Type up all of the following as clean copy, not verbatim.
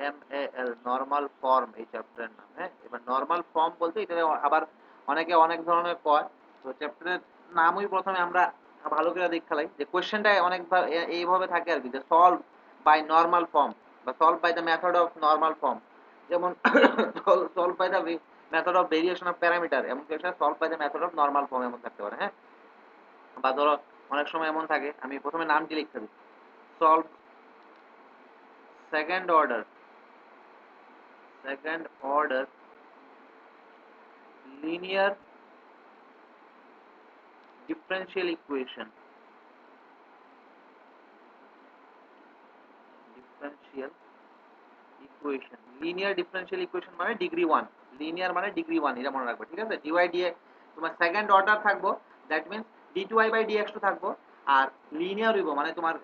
NAL normal form এই চ্যাপ্টারের নাম। হ্যাঁ, এবার নরমাল ফর্ম বলতে এটা আবার অনেকে অনেক ধরনের কয়। তো চ্যাপ্টারের নামই প্রথমে আমরা ভালো করে দেখে লাই যে কোশ্চেনটা অনেক এইভাবে থাকে আর কি, যে সলভ বাই নরমাল ফর্ম বা solve by the method of normal form. যেমন solve by the method of variation of parameter, এমন question solve by the method of normal form এমন থাকতে পারে। হ্যাঁ, বা ধরো অনেক সময় এমন থাকে, আমি প্রথমে নামটি লিখতে দিই, solve second order linear differential equation linear differential equation মানে ডিগ্রি 1, লিনিয়ার মানে ডিগ্রি 1, এটা মনে রাখবে। ঠিক আছে, dy dx তোমার সেকেন্ড অর্ডার থাকবো, দ্যাট মিন্স d2y/dx2 থাকবো। আর লিনিয়ার হইব মানে তোমার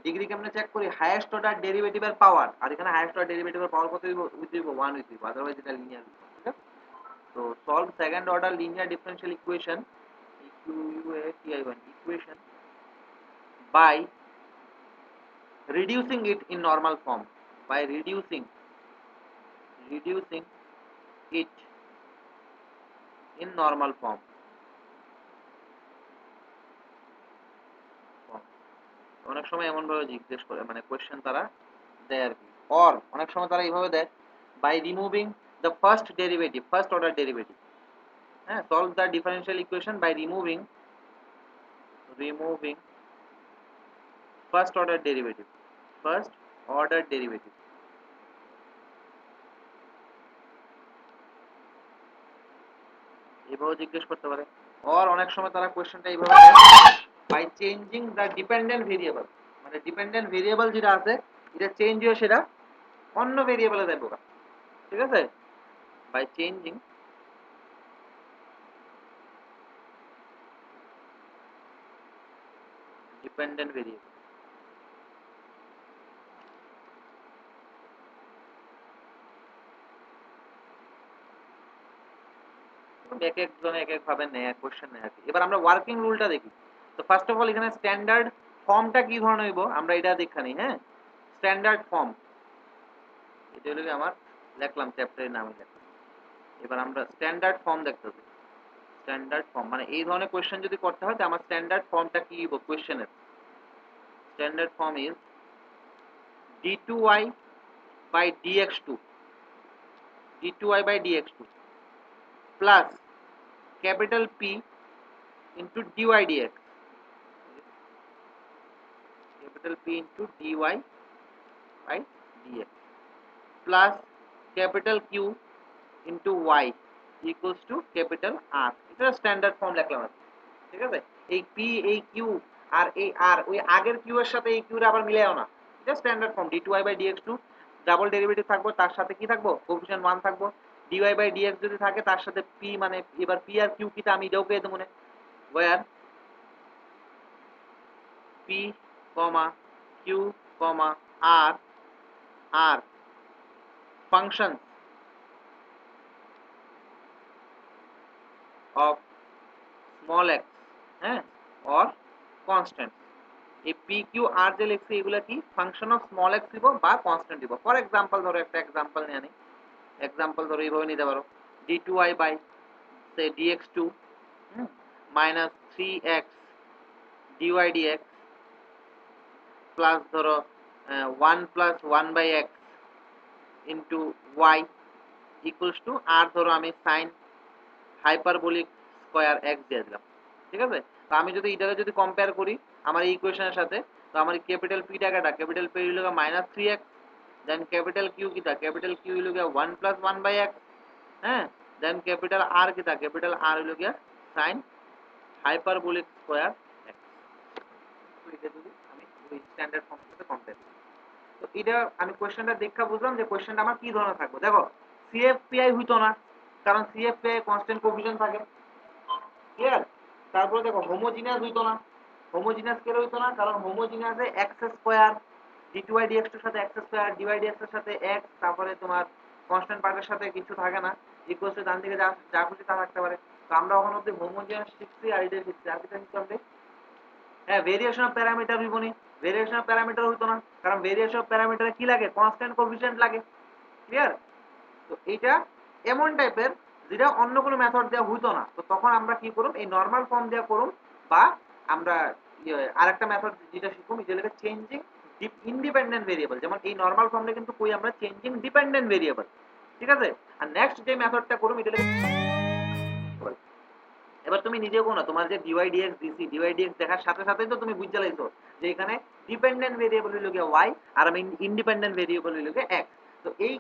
ডিগ্রি কেমনে চেক করি, হাইয়েস্ট অর্ডার ডেরিভেটিভের পাওয়ার, আর এখানে হাইয়েস্ট অর্ডার ডেরিভেটিভের পাওয়ার কত হইব, 1 হইব, আদারওয়াইজ এটা লিনিয়ার হইব। ঠিক আছে, তো solve second order linear differential equation equation by reducing it in normal form, by reducing it in normal form। অনেক সময় এমন ভাবে জিজ্ঞেস করে, মানে কোশ্চেন তারা দেয় আর কি, অর অনেক সময় তারা এইভাবে দেয়, by removing the first order derivative। হ্যাঁ, solve the differential equation by removing first order derivative এইভাবে জিজ্ঞেস করতে পারে। অর অনেক সময় তারা কোশ্চেনটা এইভাবে দেয়, by changing the dependent variable, মানে ডিপেন্ডেন্ট ভেরিয়েবল যেটা আছে এটা চেঞ্জ হয়ে সেটা অন্য ভেরিয়েবলে দেবো। ঠিক আছে, বাই চেঞ্জিং ডিপেন্ডেন্ট ভেরিয়েবল। এক একজনে এক এক ভাবে নেয় কোশ্চেন নেয় আর কি। এবার আমরা ওয়ার্কিং রুলটা দেখি। তো ফার্স্ট অফ অল এখানে স্ট্যান্ডার্ড ফর্মটা কি ধরনের হইব আমরা এটা দেখা নিই। হ্যাঁ, স্ট্যান্ডার্ড ফর্ম এটা হলো আমার লিখলাম, চ্যাপ্টারের নাম লিখলাম। এবার আমরা স্ট্যান্ডার্ড ফর্ম দেখতে হবে। স্ট্যান্ডার্ড ফর্ম মানে এই ধরনের কোশ্চেন যদি করতে হয়, আমার স্ট্যান্ডার্ড ফর্মটা কি হইব কোশ্চেনের। Standard form is d2y/dx2 plus capital P into dy dx, capital P into dy by dx plus capital Q into y equals to capital R। এটা স্ট্যান্ডার্ড ফর্ম লিখলাম। ঠিক আছে, এই P এই Q আর এই R ওই আগের Q এর সাথে এই Q এর আবার মিলায়ও না, এটা standard form. d2y/dx2 double derivative থাকবো, তার সাথে কি থাকবো, কোএফিশিয়েন্ট 1 থাকবো। dy/dx যদি থাকে তার সাথে P, মানে এবার P আর Q কিটা আমি এটাও পেয়ে দেবো, where P, Q, R are functions of small x, হ্যাঁ, or constant। এই P, Q, R যে লিখছি এগুলা কি ফাংশন অফ স্মল x দিব বা কনস্ট্যান্ট দিব। ফর এক্সাম্পল ধরো একটা এক্সাম্পল নিয়ে আনি। এক্সাম্পল ধরো এইভাবে নিতে পারো, d2y by say dx2 minus 3x dy dx plus ধরো 1 plus 1 by x into y equals to, আর ধরো আমি সাইন হাইপারবোলিক স্কয়ার x দিয়ে দিলাম। ঠিক আছে, তো আমি যদি এটাকে যদি কম্পেয়ার করি আমার এই ইকুয়েশনের সাথে, তো আমার ক্যাপিটাল পি টাকাটা, ক্যাপিটাল পি হলো মাইনাস 3x, দেন ক্যাপিটাল কিউ কিটা, ক্যাপিটাল কিউ হলো 1 প্লাস 1 বাই x, হ্যাঁ, দেন ক্যাপিটাল আর কিটা, ক্যাপিটাল আর হলো সাইন হাইপারবোলিক স্কয়ার x। তো এটা যদি আমি ওই স্ট্যান্ডার্ড ফর্মের সাথে কম্পেয়ার করি, তো এটা আমি কোশ্চেনটা দেখা বুঝলাম যে কোশ্চেনটা আমার কি ধরনের থাকবে। দেখো সিএফপিআই হইতো না, কারণ সিএফপিআই কনস্ট্যান্ট কোএফিশিয়েন্ট থাকে। ক্লিয়ার, তারপরে দেখো হোমোজিনিয়াস হইতো না, হোমোজিনিয়াস কেন হইতো না, কারণ হোমোজিনিয়াসে এক্স স্কয়ার d2y dx এর সাথে এক্স স্কয়ার dy dx এর সাথে x, তারপরে তোমার কনস্ট্যান্ট পার্টের সাথে কিছু থাকে না, ইকুয়াল টু ডান দিকে যা যা খুশি তা থাকতে পারে। তো আমরা ওখানে অবধি হোমোজিনিয়াস শিখছি আর এটা শিখছি, আর কিছু শিখতে হবে। হ্যাঁ, ভেরিয়েশন অফ প্যারামিটার হইবনি, ভেরিয়েশন অফ প্যারামিটার হইতো না, কারণ ভেরিয়েশন অফ প্যারামিটারে কি লাগে, কনস্ট্যান্ট কোএফিসিয়েন্ট লাগে। ক্লিয়ার? তো এইটা এমন টাইপের যেটা অন্য কোনো মেথড দেওয়া হইতো না। তো তখন আমরা কি করুম, এই নর্মাল ফর্ম দেওয়া করুম, বা আমরা আরেকটা মেথড যেটা শিখুম, এটা লেগে চেঞ্জিং ইন্ডিপেন্ডেন্ট ভেরিয়েবল। যেমন এই নর্মাল ফর্মটা কিন্তু কই আমরা চেঞ্জিং ডিপেন্ডেন্ট ভেরিয়েবল, ঠিক আছে। আর নেক্সট যে মেথডটা করুম এটা লেগে, এবার তুমি নিজে কোন তোমার যে ডিওয়াই ডিএক্স দিছি, ডিওয়াই ডিএক্স দেখার সাথে সাথেই তো তুমি বুঝতে লাইছো যে এখানে ডিপেন্ডেন্ট ভেরিয়েবল হইল গিয়ে ওয়াই আর আমি ইন্ডিপেন্ডেন্ট ভেরিয়েবল হইল গিয়ে এক্স। তো এই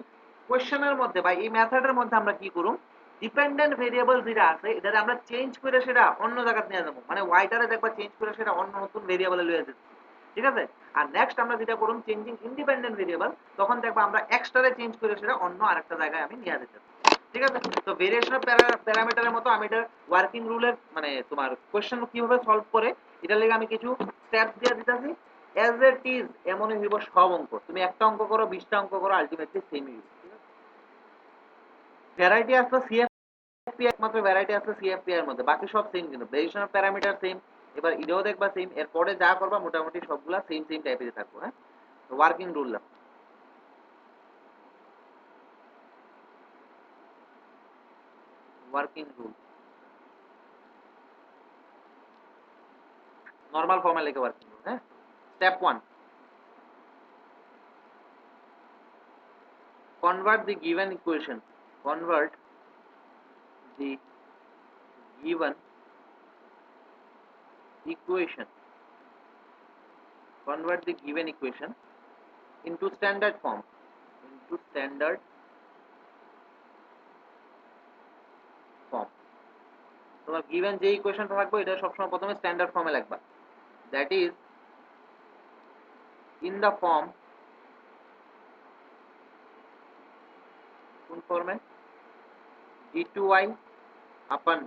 কোশ্চেনের মধ্যে বা এই মেথডের মধ্যে আমরা কি করুম, ডিপেন্ডেন্ট ভেরিয়েবল যেটা আছে এটারে আমরা চেঞ্জ করে সেটা অন্য জায়গায় নিয়ে যাবো, মানে ওয়াইটারে দেখবা চেঞ্জ করে সেটা অন্য নতুন ভেরিয়েবলে লইয়া যাচ্ছে, ঠিক আছে। আর নেক্সট আমরা যেটা করুম চেঞ্জিং ইন্ডিপেন্ডেন্ট ভেরিয়েবল, তখন দেখবা আমরা এক্সটারে চেঞ্জ করে সেটা অন্য আরেকটা জায়গায় আমি নিয়ে যেতে, ঠিক আছে। তো ভেরিয়েশন অফ প্যারামিটারের মতো আমি এটা ওয়ার্কিং রুলের মানে তোমার কোশ্চেন কিভাবে সলভ করে এটার লেগে আমি কিছু স্টেপ দিয়ে দিতেছি। এজ ইট ইজ এমনই হইব সব অঙ্ক, তুমি একটা অঙ্ক করো 20টা অঙ্ক করো আলটিমেটলি সেমই হইব, ঠিক আছে। ভ্যারাইটি আসলে সিএফপি, একমাত্র ভ্যারাইটি আসলে সিএফপি এর মধ্যে, বাকি সব সেম, কিন্তু ভেরিয়েশন অফ প্যারামিটার সেম। এবার এটাও দেখবা সেম, এরপরে যা করবা মোটামুটি সবগুলা সেম সেম টাইপেরই থাকবো। হ্যাঁ, working rule working rule normal ফর্মে লিখে ওয়ার্কিং রুল। হ্যাঁ, step 1, convert the given equation, convert the given equation, convert the given equation into standard form, into standard form। তোমার given যে ইকুয়েশনটা থাকবে এটা সবসময় প্রথমে স্ট্যান্ডার্ড ফর্মে লিখবা, that is in the form, কোন ফর্মে, d2y upon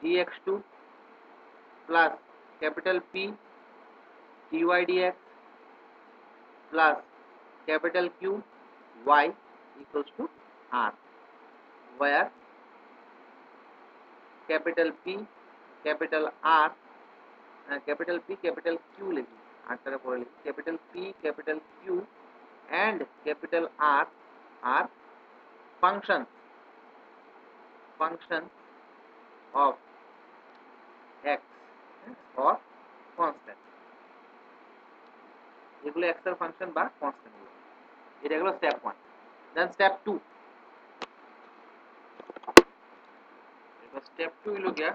dx2 plus capital P dy dx plus capital Q y equals to r, where capital P capital R capital P capital Q লিখি, আটটারে পরে লিখি, capital P capital Q and capital R are functions of x or constant, এগুলো x এর function বা constant. এটা হলো step 1। Then step 2, এটা step 2 হলো গিয়া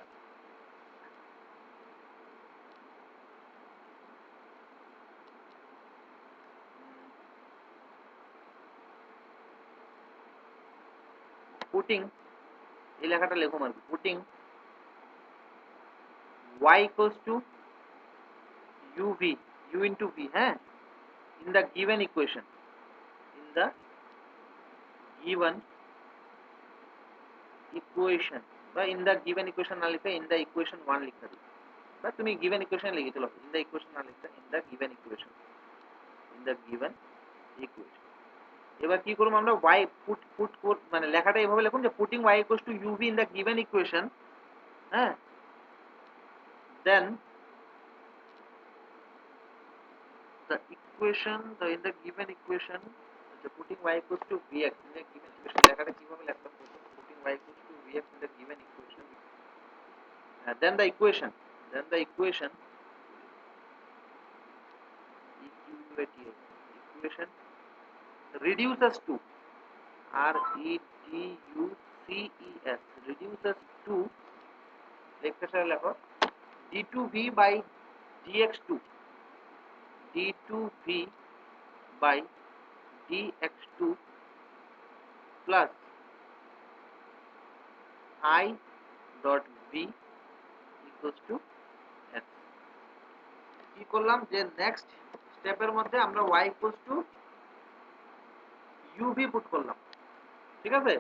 পুটিং, এই লেখাটা লেখো আর কি, putting y equals to uv, u into v, হ্যাঁ, in the given equation, in the given equation বা in the given equation না লিখে in the equation 1 লিখতে দিই, বা তুমি given equation লিখে চলো, in the equation না লিখতে in the given equation, in the given equation। এবার কি করব আমরা, y পুট মানে লেখাটা এইভাবে লিখুন যে putting y equals to uv in the given equation, হ্যাঁ, then the equation in the given equation, the putting y equals to vx in the given equation, লেখাটা কিভাবে লিখলাম, putting y equals to vx in the given equation, then the equation, then the equation equation reduces to, r e d u c e s, reduces to, লেখাটা লেখো d2v by dx2, d2v by dx2 plus I dot v equals to s। কি করলাম যে next স্টেপের মধ্যে আমরা y equals to uv put করলাম, ঠিক আছে।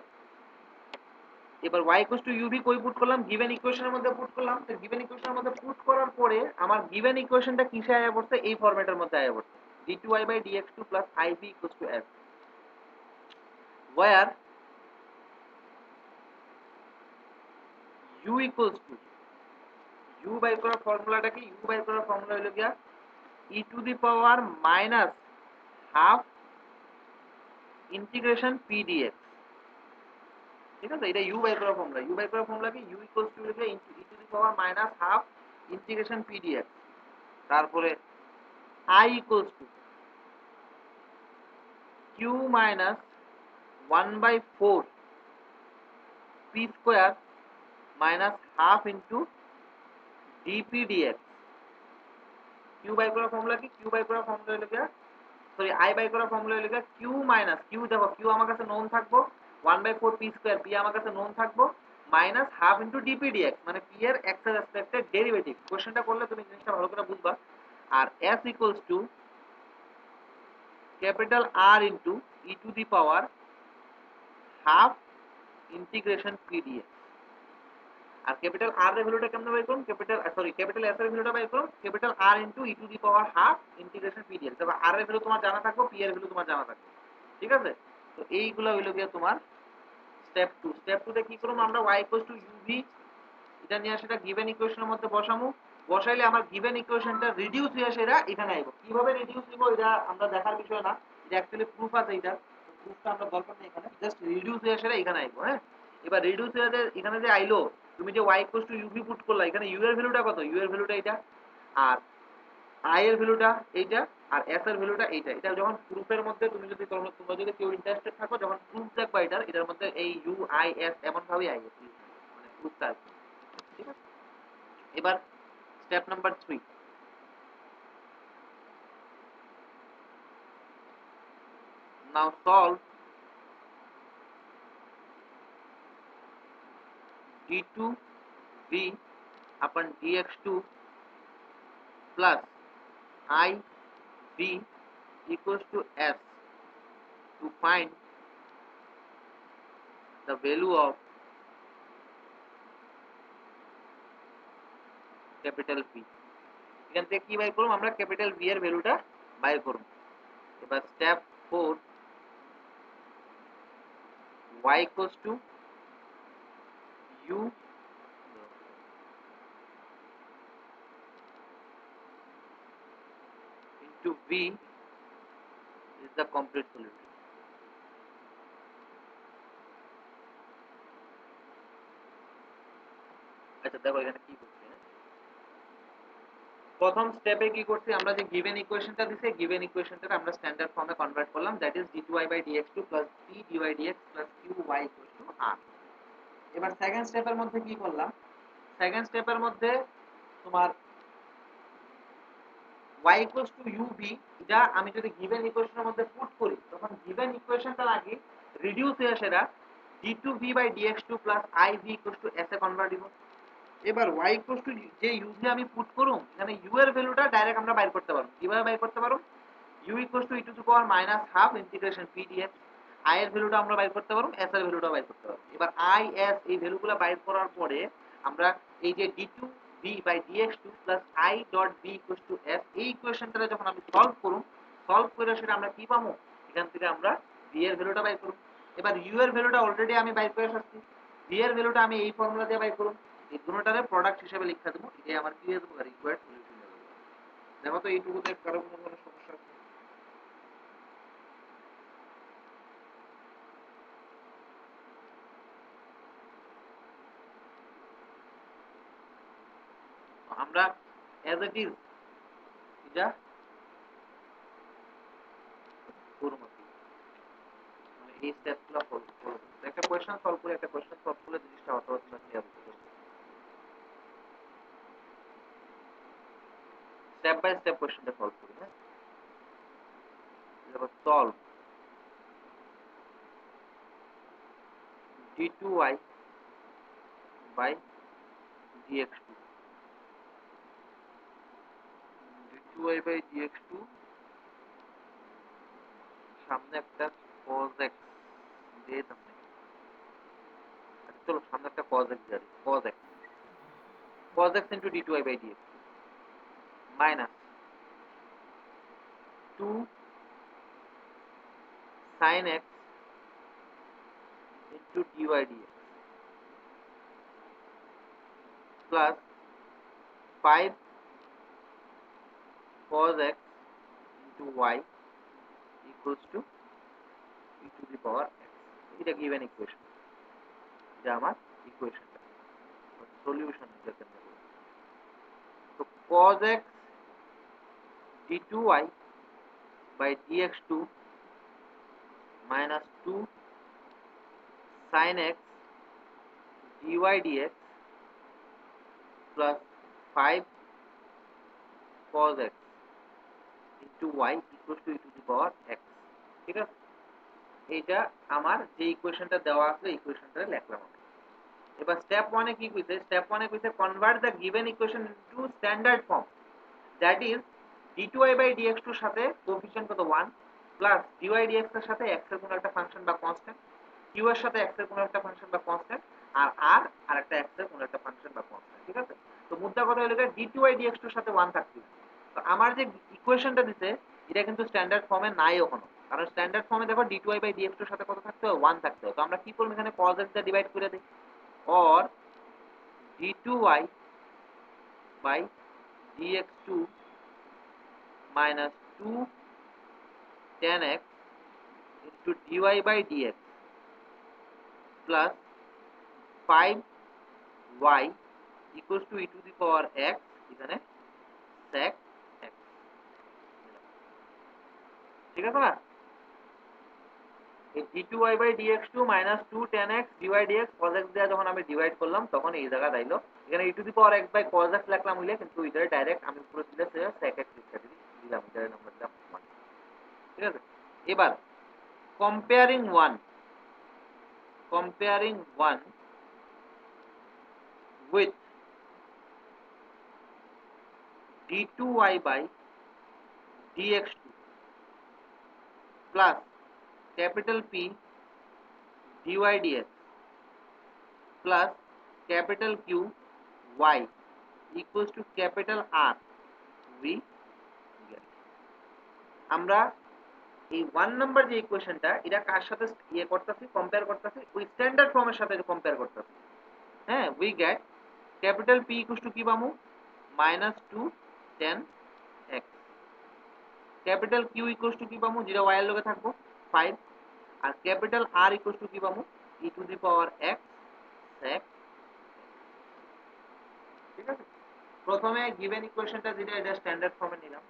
এবার y equals to uv কই পুট করলাম, গিভেন ইকুয়েশনের মধ্যে পুট করলাম। তো গিভেন ইকুয়েশনের মধ্যে পুট করার পরে আমার গিভেন ইকুয়েশনটা কিসে আয়া পড়ছে, এই ফরম্যাটের মধ্যে আয়া পড়ছে, d2y by dx2 plus iv equals to s, where u equals to, u বাই করার ফর্মুলাটা কি, u বাই করার ফর্মুলা হলো গিয়া e to the power minus half integration p dx, ঠিক আছে? এটা u বাই করা ফর্মুলা, u বাই করা ফর্মুলা কি, u ইকুয়ালস টু লিখলে e to the power minus half integration p dx, তারপরে I equals to q minus 1 by 4 p square minus half into dp dx। q বাই করা ফর্মুলা কি, q বাই করা ফর্মুলা লিখে, সরি i বাই করা ফর্মুলা লিখে q মাইনাস q, দেখো q আমার কাছে নোন থাকবো 1 by 4 p স্কয়ার, p আমার কাছে নোন থাকবো minus half into dp dx, মানে p এর x এর রেসপেক্টে ডেরিভেটিভ। কোশ্চেনটা করলে তুমি জিনিসটা ভালো করে বুঝবা। আর s equals to capital R into e to the power half integration p dx। আর ক্যাপিটাল R এর ভ্যালুটা কেমনে বাই করুম, ক্যাপিটাল S এর ভ্যালুটা বাই করুম capital R into e to the power half integration p dx। তবে R এর ভ্যালু তোমার জানা থাকবে, p এর ভ্যালু তোমার জানা থাকবে, ঠিক আছে? তো এইগুলা হইলো গিয়ে তোমার স্টেপ 2। স্টেপ 2 তে কি করব আমরা, y uv, এটা নিয়ে সেটা গিভেন ইকুয়েশনের মধ্যে বসামু। বসাইলে আমার গিভেন ইকুয়েশনটা রিডিউস হয়ে সেটা এখানে আইব। কিভাবে রিডিউস হইব এটা আমরা দেখার বিষয় না, এটা অ্যাকচুয়ালি প্রুফ আছে, এটা প্রুফটা আমরা দরকার নেই এখানে, জাস্ট রিডিউস হয়ে সেটা এখানে আইব। হ্যাঁ, এবার রিডিউস হয়ে এখানে যে আইলো, তুমি যে y uv পুট করলা, এখানে u এর ভ্যালুটা কত, u এর ভ্যালুটা এটা, আর i এর ভ্যালুটা এইটা, আর s এর ভ্যালুটা এইটা। এটা যখন প্রুফের মধ্যে তুমি যদি তোমরা যদি কেউ ইন্টারেস্টেড থাকো, যখন প্রুফ দেখবা এটার মধ্যে এই u i s এমন ভাবেই আইবে, মানে প্রুফটা আসবে, ঠিক আছে? এবার step number 3, now solve d2v upon dx2 plus iv equals to s to find the value of capital P। এখান থেকে কি বাই করব আমরা, ক্যাপিটাল V এর ভ্যালুটা বাই করব। এবার step 4, y equals to u into v is the complete solution। আচ্ছা দেখো এখানে কি করছি, প্রথম স্টেপে কি করছি আমরা, যে গিভেন ইকুয়েশনটা দিছে, গিভেন ইকুয়েশনটাকে আমরা স্ট্যান্ডার্ড ফর্মে কনভার্ট করলাম, that is d2y by dx2 plus p dy dx plus qy equals to r। এবার সেকেন্ড স্টেপের মধ্যে কি করলাম, সেকেন্ড স্টেপের মধ্যে তোমার y equals to uv, এটা আমি যদি গিভেন ইকুয়েশনের মধ্যে পুট করি, তখন গিভেন ইকুয়েশনটা আগে রিডিউস হয়ে সেটা d2v by dx2 plus iv equals to s A convert দিব। এবার y equals to যে u যে আমি পুট করুম, এখানে u এর ভ্যালুটা ডাইরেক্ট আমরা বাইর করতে পারবো। কিভাবে বাইর করতে পারবো, u equals to e to the power minus half integration p dx। i এর ভ্যালুটা আমরা বাইর করতে পারবো, s এর ভ্যালুটা বাইর করতে পারবো। এবার i s এই ভ্যালুগুলো বাইর করার পরে আমরা এই যে d2v by dx2 plus i dot v equals to s, এই ইকুয়েশনটা যখন আমি সলভ করুম, সলভ করে সেটা আমরা কি পাবো, এখান থেকে আমরা v এর ভ্যালুটা বাইর করব। এবার u এর ভ্যালুটা অলরেডি আমি বাইর করে ফেলছি, v এর ভ্যালুটা আমি এই ফর্মুলা দিয়ে বাইর করব। এই দুটোটারে প্রোডাক্ট হিসেবে লিখে দেবো, এটাই আমার কি হয়ে যাবে, রিকোয়ার্ড সলিউশন হয়ে যাবে। দেখো তো এইটুকুতে কারো কোনো সমস্যা আছে? আমরা অ্যাজ ইট ইজ এটা করব, মানে এই স্টেপগুলো ফলো করব। একটা কোশ্চেন সলভ করে, একটা কোশ্চেন সলভ করলে জিনিসটা অটোমেটিক ক্লিয়ার হয়ে যাবে। স্টেপ বাই স্টেপ কোশ্চেনটা সলভ করি। হ্যাঁ, এবার solve d2y by dx2, d2y by dx2 সামনে একটা cos x দিয়ে দাম, চলো সামনে একটা cos x দিয়ে দিই, cos x into d2y by dx minus 2 sin x into dy dx plus 5 cos x into y equals to e to the power x. এটা given equation, এটা আমার ইকুয়েশনটা, সলিউশন যেটাকে আমরা বলি। তো cos x d2y by dx2 minus 2 sin x dy dx plus 5 cos x into y equals to e to the power x। ঠিক আছে, এইটা আমার যে ইকুয়েশনটা দেওয়া আছে ইকুয়েশনটা লিখলাম আমি। এবার স্টেপ 1 এ কি কইছে? স্টেপ 1 এ কইছে convert the given equation into standard form, that is d2y by dx2 এর সাথে কোএফিশিয়েন্ট কত 1 প্লাস dy dx এর সাথে x এর কোনো একটা ফাংশন বা কনস্ট্যান্ট, q এর সাথে x এর কোনো একটা ফাংশন বা কনস্ট্যান্ট, আর r আরেকটা x এর কোনো একটা ফাংশন বা কনস্ট্যান্ট। ঠিক আছে, তো মুদ্রা কথা হলো d2y dx2 এর সাথে 1 থাকবে। তো আমার যে ইকুয়েশনটা দিতে এটা কিন্তু স্ট্যান্ডার্ড ফর্মে নাই এখনো, কারণ স্ট্যান্ডার্ড ফর্মে দেখো d2y by dx2 এর সাথে কত থাকতে হবে 1 থাকতে হবে। তো আমরা কি করব, এখানে cos x দিয়ে ডিভাইড করে দেই, or d2y by dx2 minus 2 tan x into dy by dx plus 5y equals to e to the power x, এখানে sec x। ঠিক আছে না? এই d2y by dx2 minus 2 tan x dy dx cos x দিয়ে যখন আমি divide করলাম তখন এই জায়গা দাইলো এখানে e to the power x by cos x লিখলাম হইলে, কিন্তু এটা ডাইরেক্ট আমি পুরো দিলে sec x লিখে দিলাম, এটা নাম্বার দিলাম 1। ঠিক আছে, এবার comparing 1 with d2y by dx2 plus capital P dy dx plus capital Q y equals to capital R we get। আমরা এই 1 নাম্বার যে ইকুয়েশনটা এটা কার সাথে ইয়ে করতেছি, কম্পেয়ার করতেছি, ওই স্ট্যান্ডার্ড ফর্মের সাথে কম্পেয়ার করতেছি। হ্যাঁ, we get capital P equals to কি পাবো -2 tan x, capital Q equals to কি পাবো, যেটা y এর লগে থাকবো 5, আর ক্যাপিটাল R equals to কি পাবো e to the power x sec। ঠিক আছে, প্রথমে গিভেন ইকুয়েশনটা যেটা এটা স্ট্যান্ডার্ড ফর্মে নিলাম।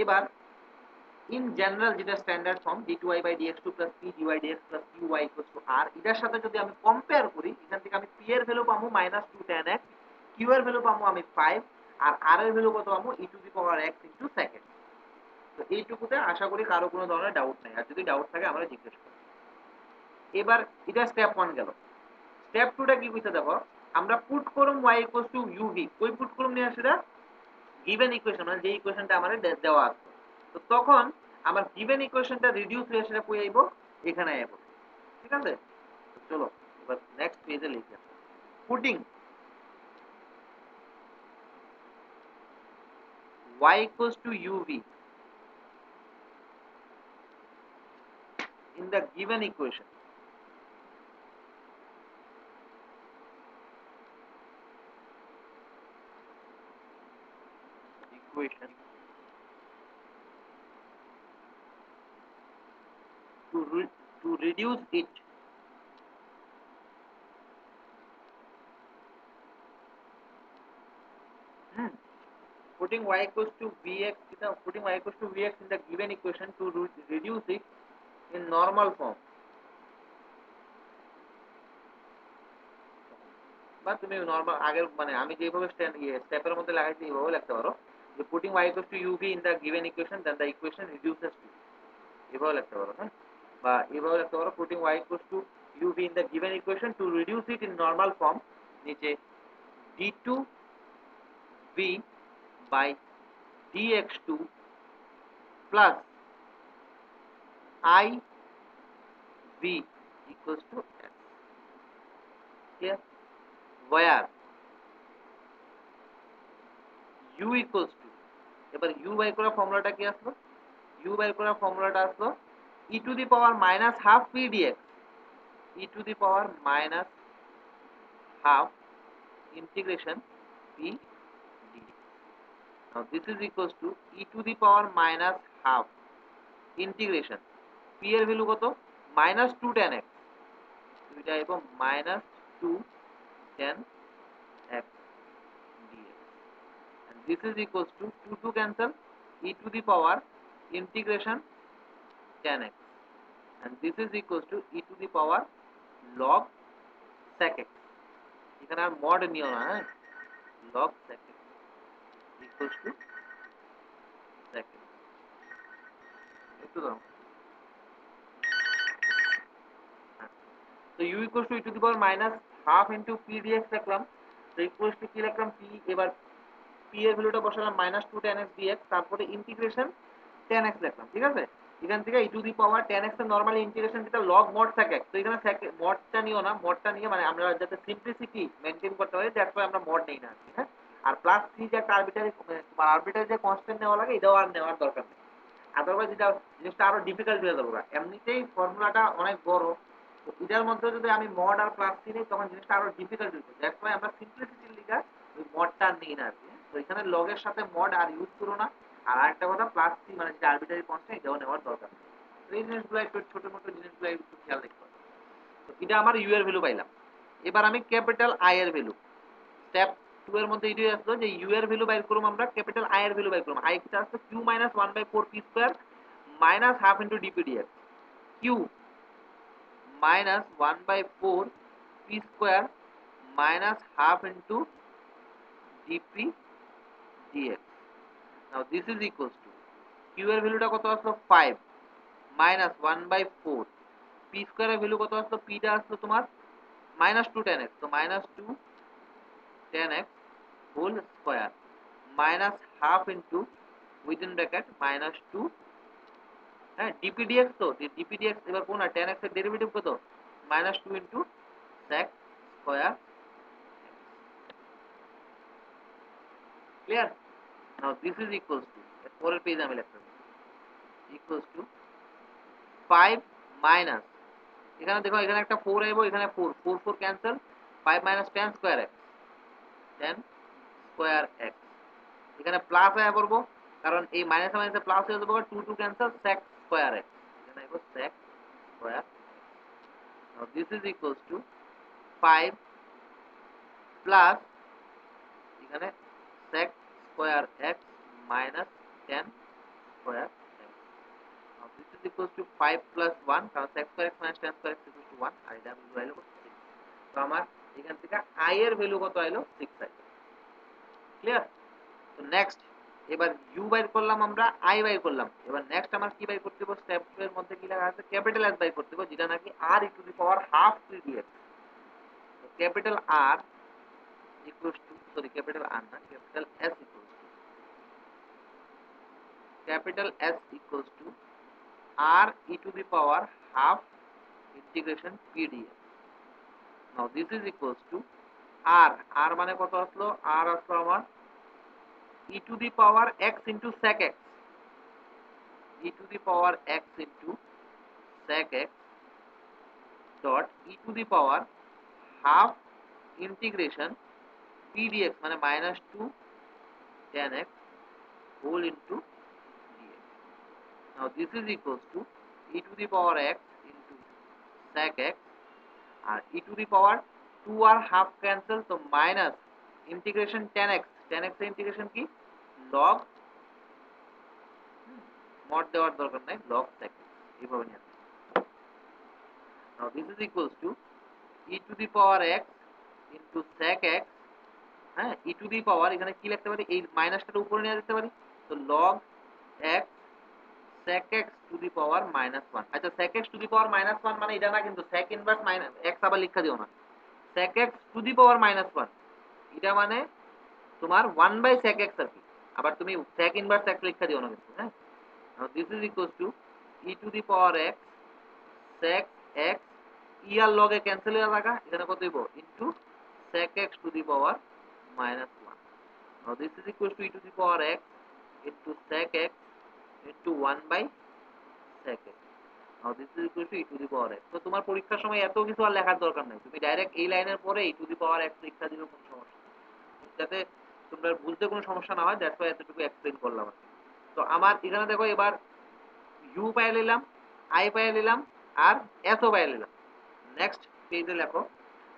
এবার ইন জেনারেল যেটা standard form d2y by dx2 plus p dy dx plus qy equals to r, এটার সাথে যদি আমি কম্পেয়ার করি এখান থেকে আমি p এর ভ্যালু পাবো -2 tan x, q এর ভ্যালু পাবো আমি 5, আর r এর ভ্যালু কত পাবো e to the power x into second। তো এইটুকুতে আশা করি কারো কোনো ধরনের ডাউট নাই, আর যদি ডাউট থাকে আমরা জিজ্ঞেস করব। এবার এটা স্টেপ 1 গেল। স্টেপ 2 টা কি কইতে দেখো, আমরা পুট করুম y equals to uv, কই পুট করুম নিয়ে আসলে গিভেন ইকুয়েশন মানে যে ইকুয়েশনটা আমাদের দেওয়া আছে। তো তখন আমার গিভেন ইকুয়েশনটা রিডিউস হয়ে সেটা কই আইবো, এখানে আইবো। ঠিক আছে, চলো এবার নেক্সট পেজে লিখি। Putting y equals to uv in the given equation to reduce it putting y equals to vx putting y equals to vx in the given equation to reduce it in normal form, বা তুমি normal আগের মানে আমি যেভাবে স্টেপের মধ্যে লাগাইছি এইভাবে লিখতে পারো যে putting y equals to uv in the given equation then the equation reduces to, এভাবে লিখতে পারো। হ্যাঁ, বা এভাবে লিখতে পারো putting y equals to uv in the given equation to reduce it in normal form, নিচে d2v by dx2 plus iv equals to s। Here where u equals to, এবার u বাই করার ফর্মুলাটা কি আসলো, u বাই করার ফর্মুলাটা আসলো e to the power minus half p dx, e to the power minus half integration p dx। Now this is equals to e to the power minus half integration p এর value কত minus 2 tan x এটা আইব minus 2 tan x dx and this is equals to 2 to cancel e to the power integration tan x and this is equals to e to the power log sec x এখানে আর mod নিও না হ্যাঁ log sec x equals to sec x একটু দাও তো u equals to e to the power minus half into p dx লিখলাম তো equals to কি লিখলাম p এবার p এর ভ্যালুটা বসালাম minus 2 tan x dx তারপরে ইন্টিগ্রেশন tan x লিখলাম ঠিক আছে এখান থেকে e to the power tan x এর নরমালি ইন্টিগ্রেশন যেটা log mod sec x তো এখানে sec modটা নিও না modটা নিয়ে মানে আমরা যাতে সিম্পলিসিটি মেইনটেইন করতে পারি দ্যাটস ওয়াই আমরা mod নেই না হ্যাঁ আর প্লাস 3 যে একটা আরবিটারি যে কনস্ট্যান্ট নেওয়া লাগে এটাও আর নেওয়ার দরকার নেই আদারওয়াইজ এটা জিনিসটা আরো ডিফিকাল্ট হয়ে যাবে এমনিতেই ফর্মুলাটা অনেক বড় তো এটার মধ্যে যদি আমি মড আর প্লাস নিই তখন জিনিসটা আরো ডিফিকাল্ট হয়ে যাবে দ্যাটস ওয়াই আমরা সিম্পলিসিটির লিগা ওই মডটা নিই না আর কি তো এখানে লগের সাথে মড আর ইউজ করো না আর আরেকটা কথা প্লাস 3 মানে যে আরবিটারি কনস্ট্যান্ট এটাও নেওয়ার দরকার নেই তো এই জিনিসগুলো একটু ছোট মোটো জিনিসগুলো একটু খেয়াল রাখতে হবে তো এটা আমার ইউ এর ভ্যালু পাইলাম এবার আমি ক্যাপিটাল আই এর ভ্যালু স্টেপ 2 এর মধ্যে এটাই আসলো যে ইউ এর ভ্যালু বাইর করব আমরা ক্যাপিটাল আই এর ভ্যালু বাইর করব আই টা আসলে q - 1/4 p square minus half into dp dx q minus 1/4 p square minus half into dp dx now this is equals to q এর ভ্যালুটা কত আসলো 5 minus 1/4 p square এর ভ্যালু কত আসলো p টা আসলো তোমার minus 2 tan x তো minus 2 tan x whole square minus half into within bracket minus 2 হ্যাঁ dp dx তো dp dx এবার কোন না tan x এর ডেরিভেটিভ কত -2 into sec square clear now this is equals to পরের পেজ আমি লিখতে equals to 5 minus এখানে দেখো এখানে একটা 4 আইবো এখানে 4 4 4 cancel 5 minus tan square x tan square x এখানে প্লাস আয়া করব কারণ এই মাইনাস মাইনাসে প্লাস হয়ে যাবে 2 2 ক্যান্সেল sec square x এখানে আইবো sec square now this is equals to 5 plus এখানে sec square x minus tan square x now this is equals to 5 plus 1 কারণ sec square x minus tan square x equals to 1 আর এটা value আইলো 6 তো আমার এখান থেকে i এর value কত আইলো 6 আইলো ক্লিয়ার তো নেক্সট এবার u বাইর করলাম আমরা i বাইর করলাম এবার নেক্সট আমার কি বাইর করতে হবে স্টেপ 2 এর মধ্যে কি লেখা আছে ক্যাপিটাল s বাইর করতে হবে যেটা নাকি r e to the power half p dx তো capital r equals to sorry capital R na capital S equals to R e to the power half integration p dx now this is equals to R মানে কত আসলো R আসলো আমার e to the power x into sec x e to the power x into sec x dot e to the power half integration p dx মানে -2 tan x whole into dx now this is equals to e to the power x into sec x R e to the power 2 R half cancel তো minus integration tan x এর integration কি log mod দেওয়ার দরকার নাই log sec এইভাবে নিয়ে now this is equals to e to the power x into sec x হ্যাঁ e to the power এখানে কি লিখতে পারি এই মাইনাসটার উপরে নিয়ে যেতে পারি তো log x sec x to the power -1 আচ্ছা sec x to the power -1 মানে এটা না কিন্তু sec ইনভার্স x আবার লিখা দিও না sec x to the power -1 এটা মানে তোমার 1/sec x আর কি আবার তুমি sec ইনভার্স x লিখা দিও না কিন্তু হ্যাঁ now this is equals to e to the power x sec x e R log A cancel হয়ে যাবে এখানে কত হইব into sec x to the power -1 now this is equals to e to the power x into sec x into 1/sec x now this is equal to e to the power x তো তোমার পরীক্ষার সময় এত কিছু আর লেখার দরকার নাই তুমি ডাইরেক্ট এই লাইনের পরে e to the power x লিখা দিলে কোনো সমস্যা নেই যাতে তোমরা বুঝতে কোনো সমস্যা না হয়, দ্যাটস ওয়াই এতটুকু এক্সপ্লেন করলাম। তো আমার এখানে দেখো এবার ইউ পাই নিলাম, আই পাই নিলাম, আর এসও পাই নিলাম। নেক্সট পেজে লেখো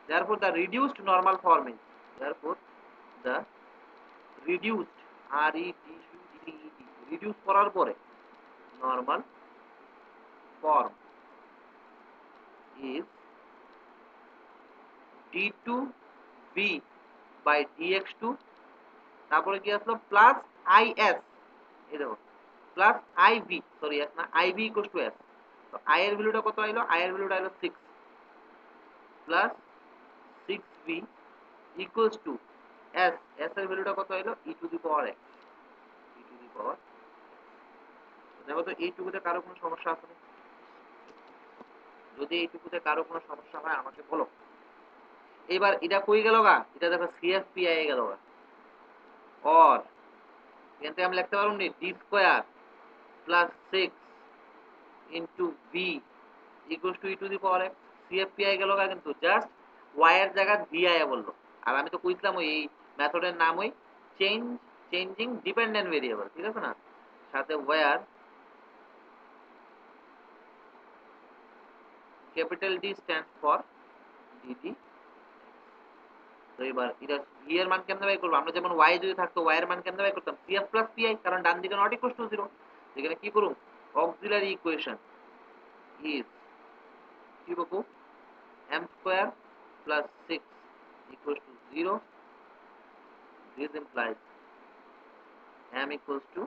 therefore the reduced normal form is therefore the reduced r e d u c e d reduce করার পরে normal form is d2v by dx2 তারপরে কি আসলো প্লাস is, এই দেখো প্লাস iv, সরি এস না, iv ইকুয়ালস টু s। তো i এর ভ্যালুটা কত আইলো? i এর ভ্যালুটা আইলো 6 plus 6v equals to s, s এর ভ্যালুটা কত আইলো? e to the power x, e to the power. দেখো তো এইটুকুতে কারো কোনো সমস্যা আছে না? যদি এইটুকুতে কারো কোনো সমস্যা হয় আমাকে বলো। এবার এটা কই গেল গা? এটা দেখো CFPI এ গেল গা। और এখান থেকে আমি লিখতে পারবো নি d square plus 6 into v equals to e to the power x। CFPI গেল গা, কিন্তু জাস্ট y এর জায়গা di বললো। আর আমি তো কইছিলাম ওই এই মেথডের নাম ওই চেঞ্জিং ডিপেন্ডেন্ট ভেরিয়েবল, ঠিক আছে না? সাথে where capital D stands for dd। তো এবার এটা v এর মান কেমনে বের করব? আমরা যেমন y যদি থাকতো y এর মান কেমনে বের করতাম? cf প্লাস pi, কারণ ডান দিকে নট ইকুয়াল টু 0। এখানে কি করুম? অক্সিলারি ইকুয়েশন ইজ কি বকু m square plus 6 equals to 0. This implies m equals to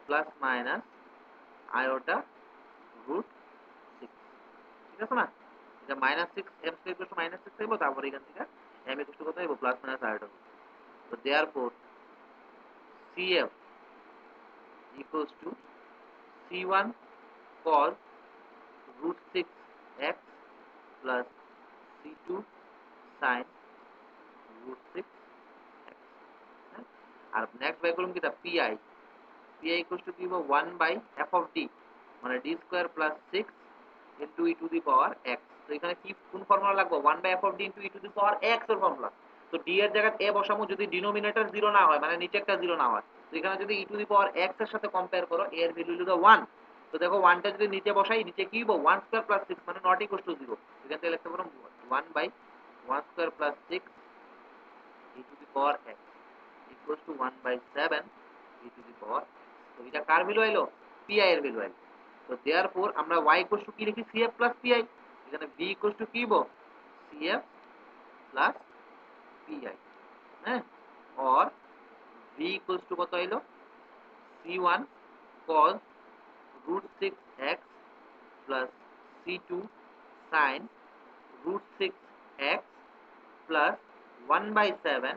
plus minus iota root 6, ঠিক আছে না? এটা minus 6 m square equals to minus 6 হইব, তারপর এখান থেকে m equals to কত হইব? plus minus iota root। তো therefore cf equals to c1 cos root 6 x plus c2 sin root 6 x। আর নেক্সট বাই করলাম কিটা pi, pi equals to কি হবে 1 by f of d, মানে d square plus 6 into e to the power x। তো এখানে কি কোন ফর্মুলা লাগবে? 1 by f of d into e to the power x এর ফর্মুলা। তো d এর জায়গায় a বসামু, যদি ডিনোমিনেটর 0 না হয়, মানে নিচে একটা 0 না হয়, তো এখানে যদি e to the power x এর সাথে কম্পেয়ার করো, a এর ভ্যালু হলো 1। তো দেখো 1 টা যদি নিচে বসাই, নিচে কি হবে 1 স্কয়ার প্লাস 6 মানে নট ইকুয়াল টু 0। এখান থেকে লিখতে পারো 1 by 1 square plus 6 e to the power x equals to 1 by 7 e to the power x। তো এটা কার ভ্যালু আইলো? pi এর ভ্যালু আইলো। তো therefore আমরা y equals to কি লিখি? cf plus pi। এখানে v equals to কি হবে? cf plus pi, হ্যাঁ? or v equals to কত আইলো? c1 cos root 6x plus c2 sin root 6x plus 1 by 7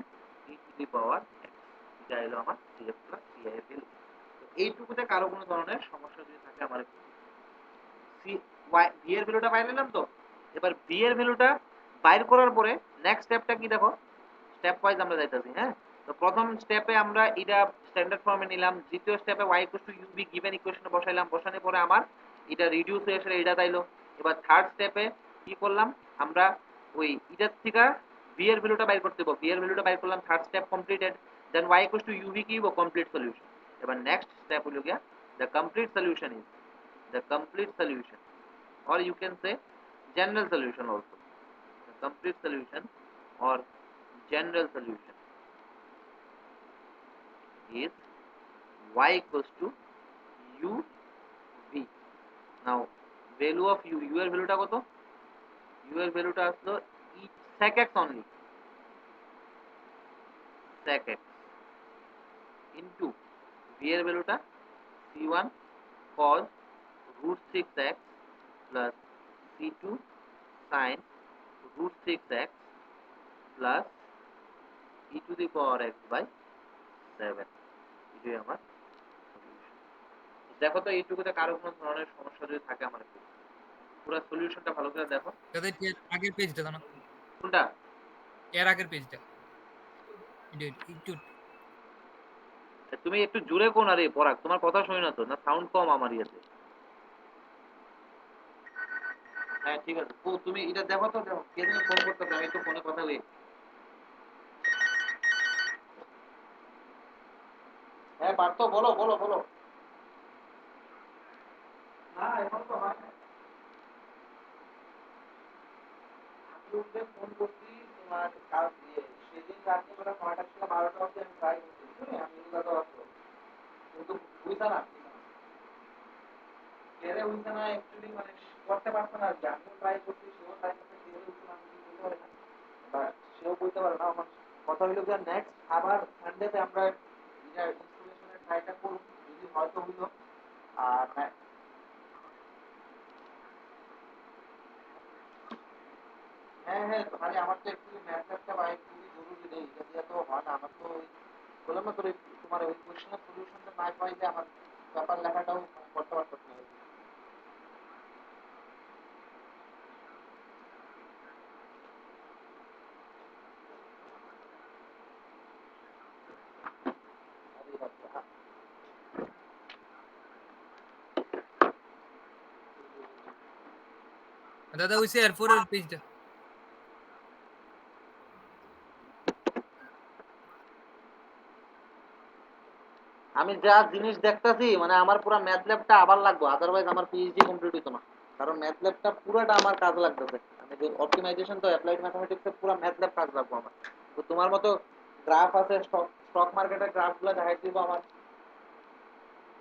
e to the power x। এটা হলো আমার cf plus pi এর ভ্যালু। তো এইটুকুতে কারো কোনো ধরনের সমস্যা যদি থাকে আমার সি ওয়াই ভি এর ভ্যালুটা বাইর নিলাম। তো এবার ভি এর ভ্যালুটা বাইর করার পরে নেক্সট স্টেপটা কি দেখো, স্টেপ ওয়াইজ আমরা যাইতাছি। হ্যাঁ, তো প্রথম স্টেপে আমরা এটা স্ট্যান্ডার্ড ফর্মে নিলাম, দ্বিতীয় স্টেপে y ইকুয়াল টু গিভেন ইকুয়েশনে বসাইলাম, বসানোর পরে আমার এটা রিডিউস হয়ে এসে এটা তাইলো। এবার থার্ড স্টেপে কি করলাম আমরা, ওই এটার থেকে ভি এর ভ্যালুটা বাইর করতে হবে, ভি এর ভ্যালুটা বাইর করলাম, third step completed. Then y equal to কি হবে? Complete solution. এবার নেক্সট স্টেপ হলো গিয়া the complete solution is the complete solution, or you can say general solution also। The complete solution or general solution is y equals to u v। Now value of u, u এর ভ্যালুটা কত? u এর ভ্যালুটা আসলো sec x only, sec x into v এর ভ্যালুটা c1 cos root 6x plus c2 sin root 6x plus e to the power x by 7। এটাই আমার সলিউশন। দেখো তো এইটুকুতে কারো কোনো ধরনের সমস্যা যদি থাকে আমার একটু পুরো সলিউশনটা ভালো করে দেখো। তাদের আগের পেজটা জানো, কোনটা? এর আগের পেজটা একটু তুমি একটু জোরে কোন, আরে পরাগ তোমার কথা শুনি না তো, না সাউন্ড কম আমার ইয়েতে? হ্যাঁ ঠিক আছে, ও তুমি এটা দেখো তো, দেখো কে যেন ফোন করতেছে, আমি একটু ফোনে কথা বলি। পারত, বলো বলো বলো। না এখন তো হয় না। আমি ওকে ফোন করছি তোমার কাল দিয়ে, সেদিন রাত্রে বেলা ৯টা থেকে ১২টা অবধি আমি ট্রাই করছি, বুঝলি আমি এগুলো তো আসলো কিন্তু বুঝতে না ক্লিয়ারে বুঝতে না অ্যাকচুয়ালি মানে করতে পারতো না আর কি। আমিও ট্রাই করছি, সেও ট্রাই করছে, ক্লিয়ারে বুঝতে না, আমি কি বলতে পারি না বা সেও বলতে পারে না। আমার কথা হইলো যে নেক্সট আবার সানডেতে আমরা এটা ইনস্টলেশনের ট্রাইটা করব, যদি হয়তো হইলো। আর হ্যাঁ হ্যাঁ, মানে আমার তো একটু ম্যাথ ল্যাবটা ভাই খুবই জরুরি রে, এটা দিয়ে তো হয় না। আমার তো ওই বললাম না তোর তোমার ওই কোশ্চেনের সলিউশনটা না পাইলে আমার পেপার লেখাটাও মানে করতে পারতাম না। আরে বাবা, দাদা ওই এর এর পেজটা। আমি যা জিনিস দেখতাছি মানে আমার পুরো ম্যাথ ল্যাবটা আবার লাগবে, আদারওয়াইজ আমার পিএইচডি কমপ্লিট হতো না। কারণ ম্যাথ ল্যাবটা পুরোটা আমার কাজ লাগতেছে। আমি যে অপটিমাইজেশন তো অ্যাপ্লাইড ম্যাথমেটিক্সের পুরো ম্যাথ ল্যাব কাজ লাগবে আমার। তো তোমার মতো গ্রাফ আছে, স্টক স্টক মার্কেটের গ্রাফগুলো দেখাই দিব আমার।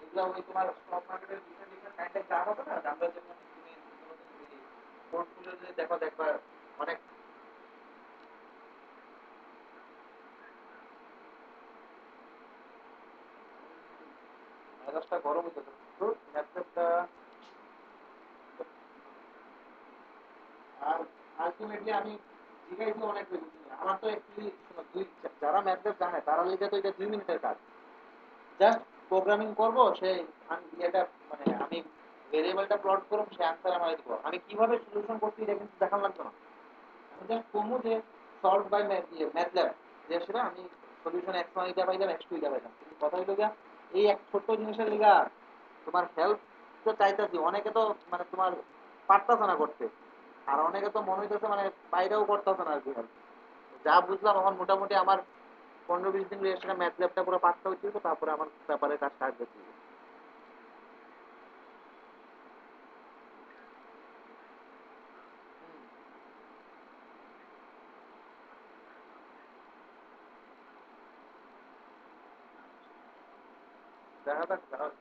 এগুলো ওই তোমার স্টক মার্কেটের ডিফারেন্ট ডিফারেন্ট কাইন্ডের গ্রাফ আছে না, আমরা যেমন তুমি পোর্টফোলিও যদি দেখো দেখবা অনেক। মেজাজটা গরম হইতেছে তো ম্যাথ ল্যাবটা। আর আলটিমেটলি আমি শিখাইছি অনেক বেশি। আমার তো অ্যাকচুয়ালি শোনো, যারা ম্যাথ ল্যাব জানে তারা লিখে তো এটা 2 মিনিটের কাজ। জাস্ট প্রোগ্রামিং করবো, সে এটা মানে আমি ভেরিয়েবলটা প্লট করব, সে অ্যান্সার আমার দিব। আমি কিভাবে সলিউশন করছি এটা কিন্তু দেখান লাগবে না। আমি জাস্ট কমু যে সলভ বাই ম্যাথ ল্যাব, যে সেটা আমি সলিউশন এক্স ওয়ান এটা পাইলাম, এক্স টু এটা পাইলাম। কিন্তু কথা হইলো গিয়া এই এক ছোট্ট জিনিসের লিগা তোমার হেল্প তো চাইতেছি। অনেকে তো মানে তোমার পারতাছে না করতে, আর অনেকে তো মনে হইতেছে মানে বাইরেও করতেছে না আর কি help। যা বুঝলাম এখন মোটামুটি আমার 15-20 দিন রেস্টে ম্যাথ ল্যাবটা পুরো পাঠটা হইতেছে, তারপরে আমার পেপারের কাজ স্টার্ট করতে হবে। দেখা যাক দেখা যাক।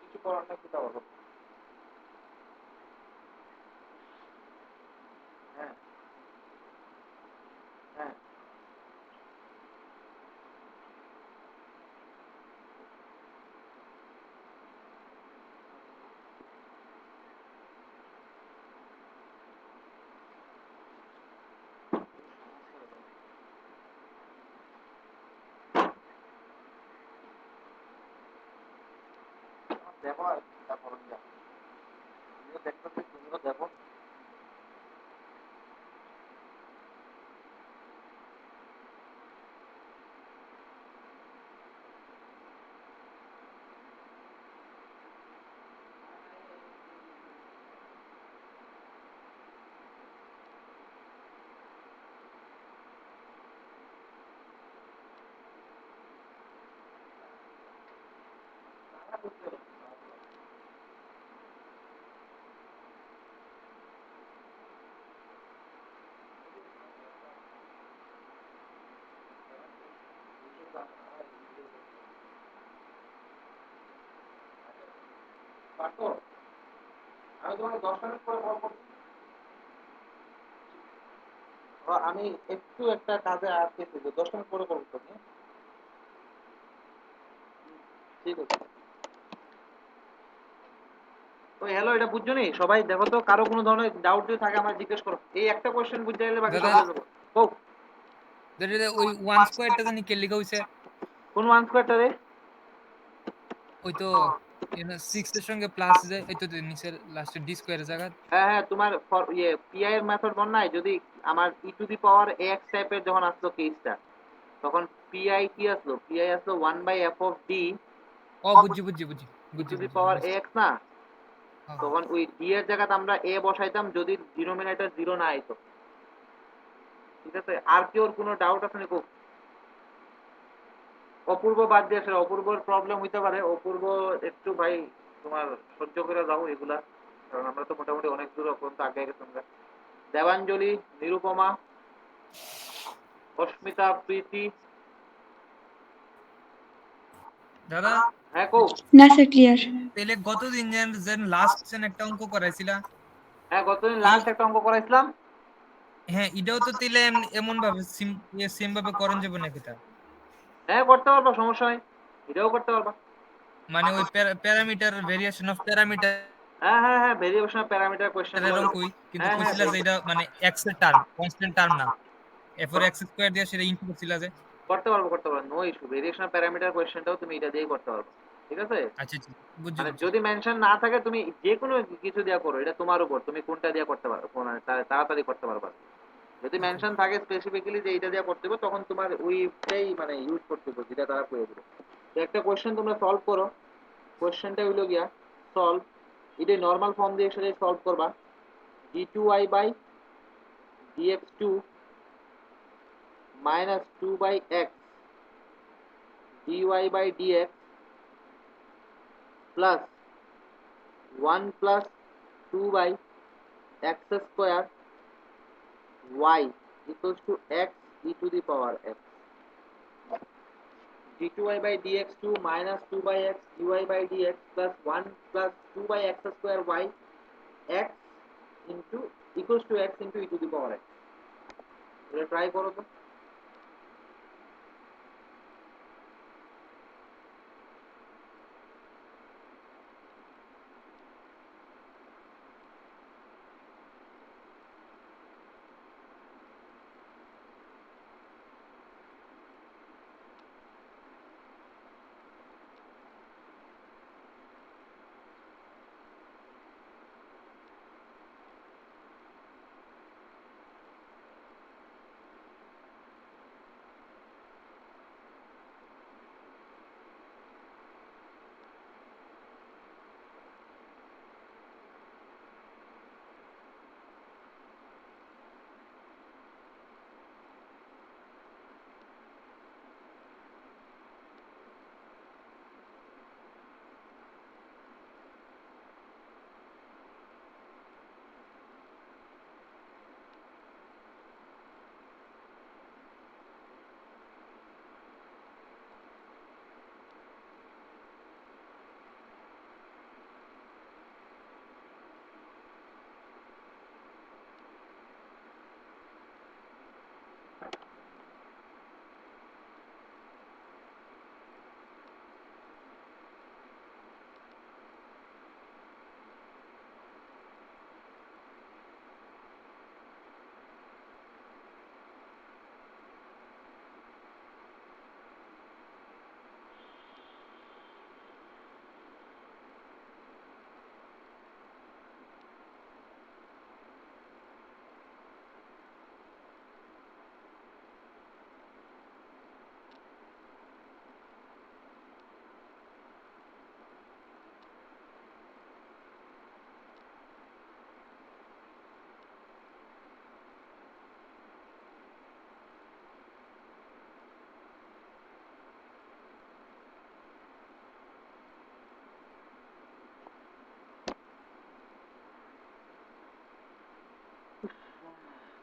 কিছু করার নাই, চিন্তা করবো। হ্যাঁ হ্যাঁ, দেখো আর চিন্তা করো না। তুমিও দেখতেছি, তুমিও দেখো। পারছো? আমি তোমাকে 10 মিনিট পরে কল করছি। আমি একটু একটা কাজে আটকেছি, 10 মিনিট পরে কল করছি। ঠিক আছে। ওই হ্যালো, এটা বুঝছো নি সবাই? দেখো তো, কারো কোনো ধরনের ডাউট যদি থাকে আমার জিজ্ঞেস করো। এই একটা কোশ্চেন বুঝতে গেলে বাকি সব দাদা বুঝে যাবো। ও, দাদা ওই ওয়ান স্কোয়ারটা জানি কে লেখা হইছে? কোন ওয়ান স্কোয়ারটা রে? ওই তো 6 এর সঙ্গে প্লাস যায়, এই তো নিচের লাস্টে ডি স্কোয়ারের জায়গা। হ্যাঁ হ্যাঁ, তোমার পিআই এর মেথড মনে নাই? যদি আমার ই টু দি পাওয়ার এক্স টাইপের যখন আসলো কেসটা, তখন পিআই কি আসলো? পিআই আসলো 1/f(d) ও বুঝছি বুঝছি বুঝছি ই বুঝছি টু দি বুঝছি পাওয়ার বুঝছি। এক্স না? হ্যাঁ হ্যাঁ। তখন ওই ডি এর জায়গাতে আমরা এ বসাইতাম যদি ডিনোমিনেটর জিরো না আইতো। ঠিক আছে? আর কি ওর কোনো ডাউট আছে নাকি? অপূর্ব বাদ দিয়ে আসলে অপূর্বর প্রবলেম হইতে পারে। অপূর্ব একটু ভাই তোমার সহ্য করে যাও এগুলা, কারণ আমরা তো মোটামুটি অনেক দূর পর্যন্ত আগে গেছি আমরা। দেবাঞ্জলি, নিরুপমা, অস্মিতা, প্রীতি। দাদা হ্যাঁ কো। না স্যার, ক্লিয়ার। তাহলে গতদিন যেন যেন লাস্ট যেন একটা অঙ্ক করাইছিলা, হ্যাঁ, গতদিন এই লাস্ট একটা অঙ্ক করাইছিলাম। হ্যাঁ এটাও তো তাহলে এমন ভাবে সেম ভাবে করণ যাবে নাকি তা? হ্যাঁ, করতে পারবা, সমস্যা নেই। এটাও করতে পারবা। মানে ওই প্যারামিটার ভেরিয়েশন অফ প্যারামিটার হ্যাঁ হ্যাঁ হ্যাঁ, ভেরিয়েশন প্যারামিটার কোয়েশ্চেন গুলো। এর অঙ্কই, কিন্তু হ্যাঁ হ্যাঁ, কইছিলা যে এটা মানে এক্স এর টার্ম, কনস্ট্যান্ট টার্ম না, এরপর এক্স স্কয়ার দিয়ে সেটা ইনটু করছিলা যে। করতে পারবো করতে পারবো, নো ইস্যু। ভেরিয়েশন প্যারামিটার কোয়েশ্চেনটাও তুমি এটা দিয়েই করতে পারবে। ঠিক আছে? আচ্ছা আচ্ছা বুঝছি মানে বুঝছি। যদি মেনশন না থাকে তুমি যে কোনো কিছু দিয়া করো, এটা তোমার উপর, তুমি কোনটা দিয়া করতে পারো, মানে তাড়াতাড়ি করতে পারবা। যদি ওকে মেনশন থাকে স্পেসিফিক্যালি যে এইটা দিয়া করতে হবে, তখন তোমার ওইটাই মানে ইউজ করতে হবে, যেটা তারা করে দেবে। তো একটা কোয়েশ্চেন তোমরা সলভ করো। কোয়েশ্চেনটা হইলো গিয়া সলভ, এটা নর্মাল ফর্ম দিয়ে সেটাই সলভ করবা। d2y/dx2 minus 2/x dy/dx plus 1 plus 2/x square y equals to x e to the power x. d2y/dx2 minus 2/x dy/dx plus 1 plus 2/x square y x into equals to x into e to the power x. এটা try করো তো।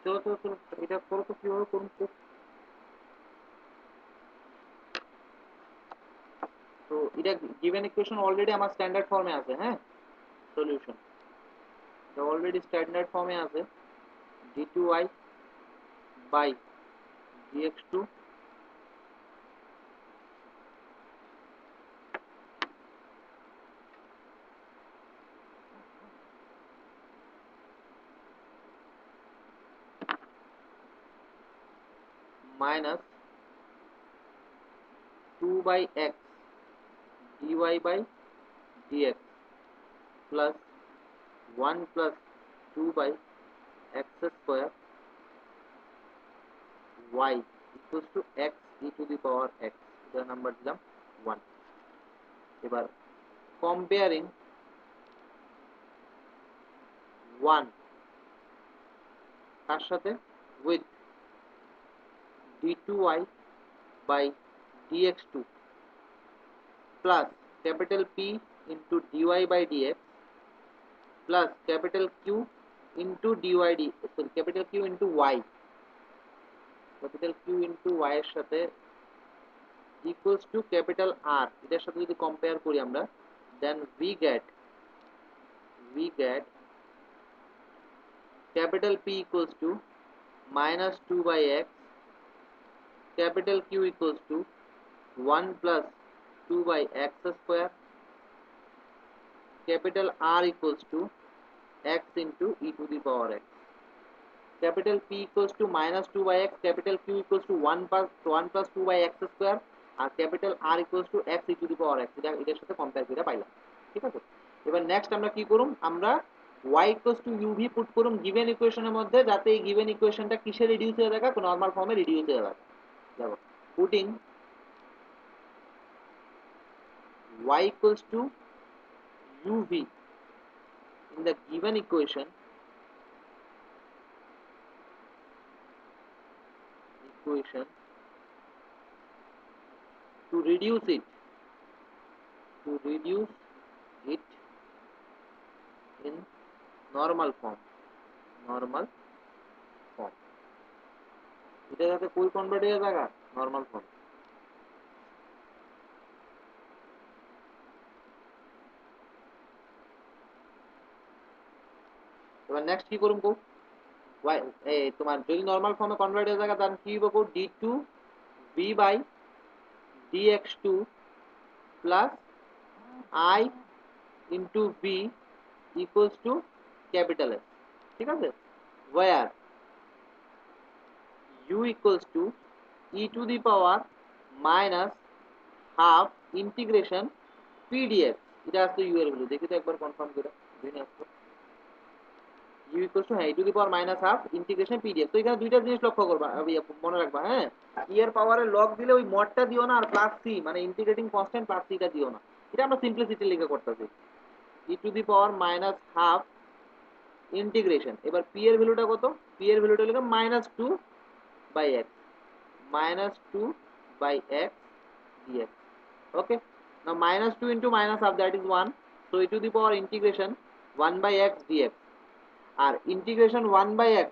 চলো চলো চলো, এটা করো তো, কিভাবে করুন তো। তো এটা গিভেন ইকুয়েশন অলরেডি আমার স্ট্যান্ডার্ড ফর্মে আছে, হ্যাঁ। সলিউশন এটা অলরেডি স্ট্যান্ডার্ড ফর্মে আছে d2y by dx2 minus 2 by x dy by dx plus 1 plus 2 by x square y equals to x e to the power x এটার নাম্বার দিলাম 1 এবার comparing 1 তার সাথে with d2y by dx2 plus capital P into dy by dx plus capital Q into dy sorry capital Q into y capital Q into y এর সাথে equals to capital R এটার সাথে যদি compare করি আমরা then we get capital P equals to minus 2 by x capital Q equals to 1 plus 2 by x square capital R equals to x into e to the power x capital P equals to minus 2 by x capital Q equals to 1 plus 2 by x square R capital R equals to x e to the power x এটা এটার সাথে compare করে পাইলাম ঠিক আছে এবার next আমরা কি করুম আমরা y equals to uv put করুম গিভেন ইকুয়েশনের মধ্যে যাতে এই গিভেন ইকুয়েশনটা কিসে রিডিউস হয়ে যায় নরমাল ফর্মে রিডিউস হয়ে যায় দেখো putting y equals to uv in the given equation to reduce it in normal form এটা যাতে কই কনভার্ট হয়ে যায় নরমাল ফর্ম এবার নেক্সট কি করুম কো y এই তোমার যদি নরমাল ফর্মে কনভার্ট হয়ে যায় তাহলে কি হবে কো d2 v by dx2 plus I into v equals to capital S ঠিক আছে where u equals to e to the power minus half integration p dx এটা আসলে u এর ভ্যালু দেখি তো একবার কনফার্ম করে জেনে আসলো u equals to হ্যাঁ e to the power minus half integration p dx তো এখানে দুইটা জিনিস লক্ষ্য করবা মনে রাখবা হ্যাঁ e এর পাওয়ারে log দিলে ওই মডটা দিও না আর প্লাস c মানে ইন্টিগ্রেটিং কনস্ট্যান্ট প্লাস c টা দিও না এটা আমরা সিম্পলিসিটি লিখে করতেছি e to the power minus half integration এবার p এর ভ্যালুটা কত p এর ভ্যালুটা লিখো -2 by x -2 by x dx okay now -2 into minus half that is 1 so e to the power integration 1 by x dx আর ইন্টিগ্রেশন 1 by x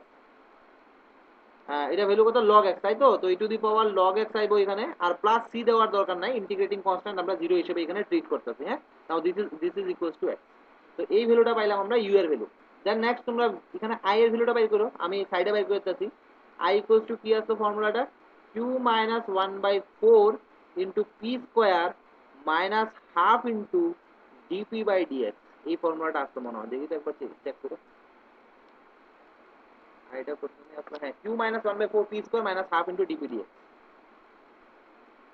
এটা value কত log x তাই তো তো e to the power log x আইবো এখানে আর plus c দেওয়ার দরকার নাই ইন্টিগ্রেটিং কনস্ট্যান্ট আমরা 0 হিসেবে এখানে ট্রিট করতেছি হ্যাঁ নাও this is equals to x তো এই ভ্যালুটা পাইলাম আমরা u এর ভ্যালু দেন নেক্সট তোমরা এখানে i এর ভ্যালুটা বের করো আমি সাইডে বের করতেছি i equals to কি আসলো ফর্মুলাটা q minus 1 by 4 into p square minus half into dp by dx এই ফর্মুলাটা আসলো মনে হয় দেখি তো একবার চেক করো এটা প্রথমে আসলো হ্যাঁ q minus 1 by 4 p square minus half into dp dx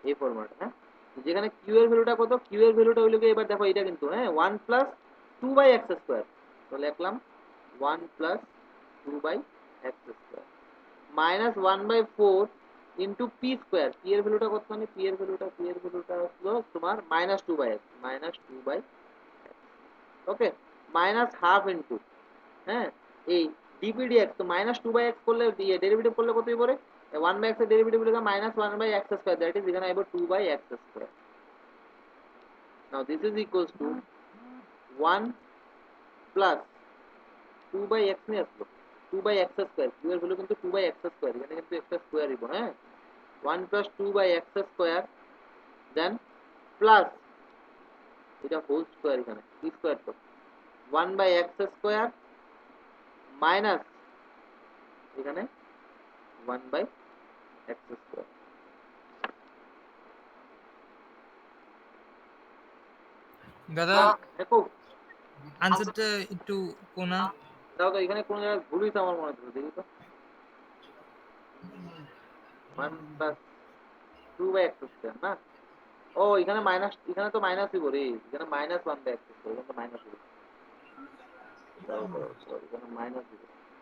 এই ফর্মুলাটা হ্যাঁ যেখানে q এর ভ্যালুটা কত q এর ভ্যালুটা হইলো কি এবার দেখো এটা কিন্তু হ্যাঁ 1 plus 2 by x square তো লিখলাম 1 plus 2 by x square minus 1 by 4 into p square p এর ভ্যালুটা কত মানে p এর ভ্যালুটা হলো তোমার -2 by x -2 by okay minus half into হ্যাঁ এই dp dx তো -2 by x করলে ডেরিভেটিভ করলে কতই পড়ে 1 by x এর ডেরিভেটিভ লিখা -1 by x square that is এখানে আইবো 2 by x square now this is equals two 1 plus 2 by x নিয়ে আসলো 2 by x স্কয়ার q এর ভ্যালু কিন্তু 2 by x স্কয়ার এখানে কিন্তু x স্কয়ার হইবো হ্যাঁ 1 plus 2 by x square then plus এটা হোল স্কয়ার এখানে p স্কয়ার তো 1 by x স্কয়ার মাইনাস এখানে 1 by x স্কয়ার। দাদা দেখো আনসারটা একটু কোনা দাও তো, এখানে কোন জায়গায় ভুল হইছে আমার মনে হচ্ছে, দেখি তো। 1 plus 2 by x স্কয়ার না, ও এখানে মাইনাস, এখানে তো মাইনাস দিব রে, এখানে মাইনাস 1 by x স্কয়ার, এখানে মাইনাস দিব, এখানে মাইনাস দিব,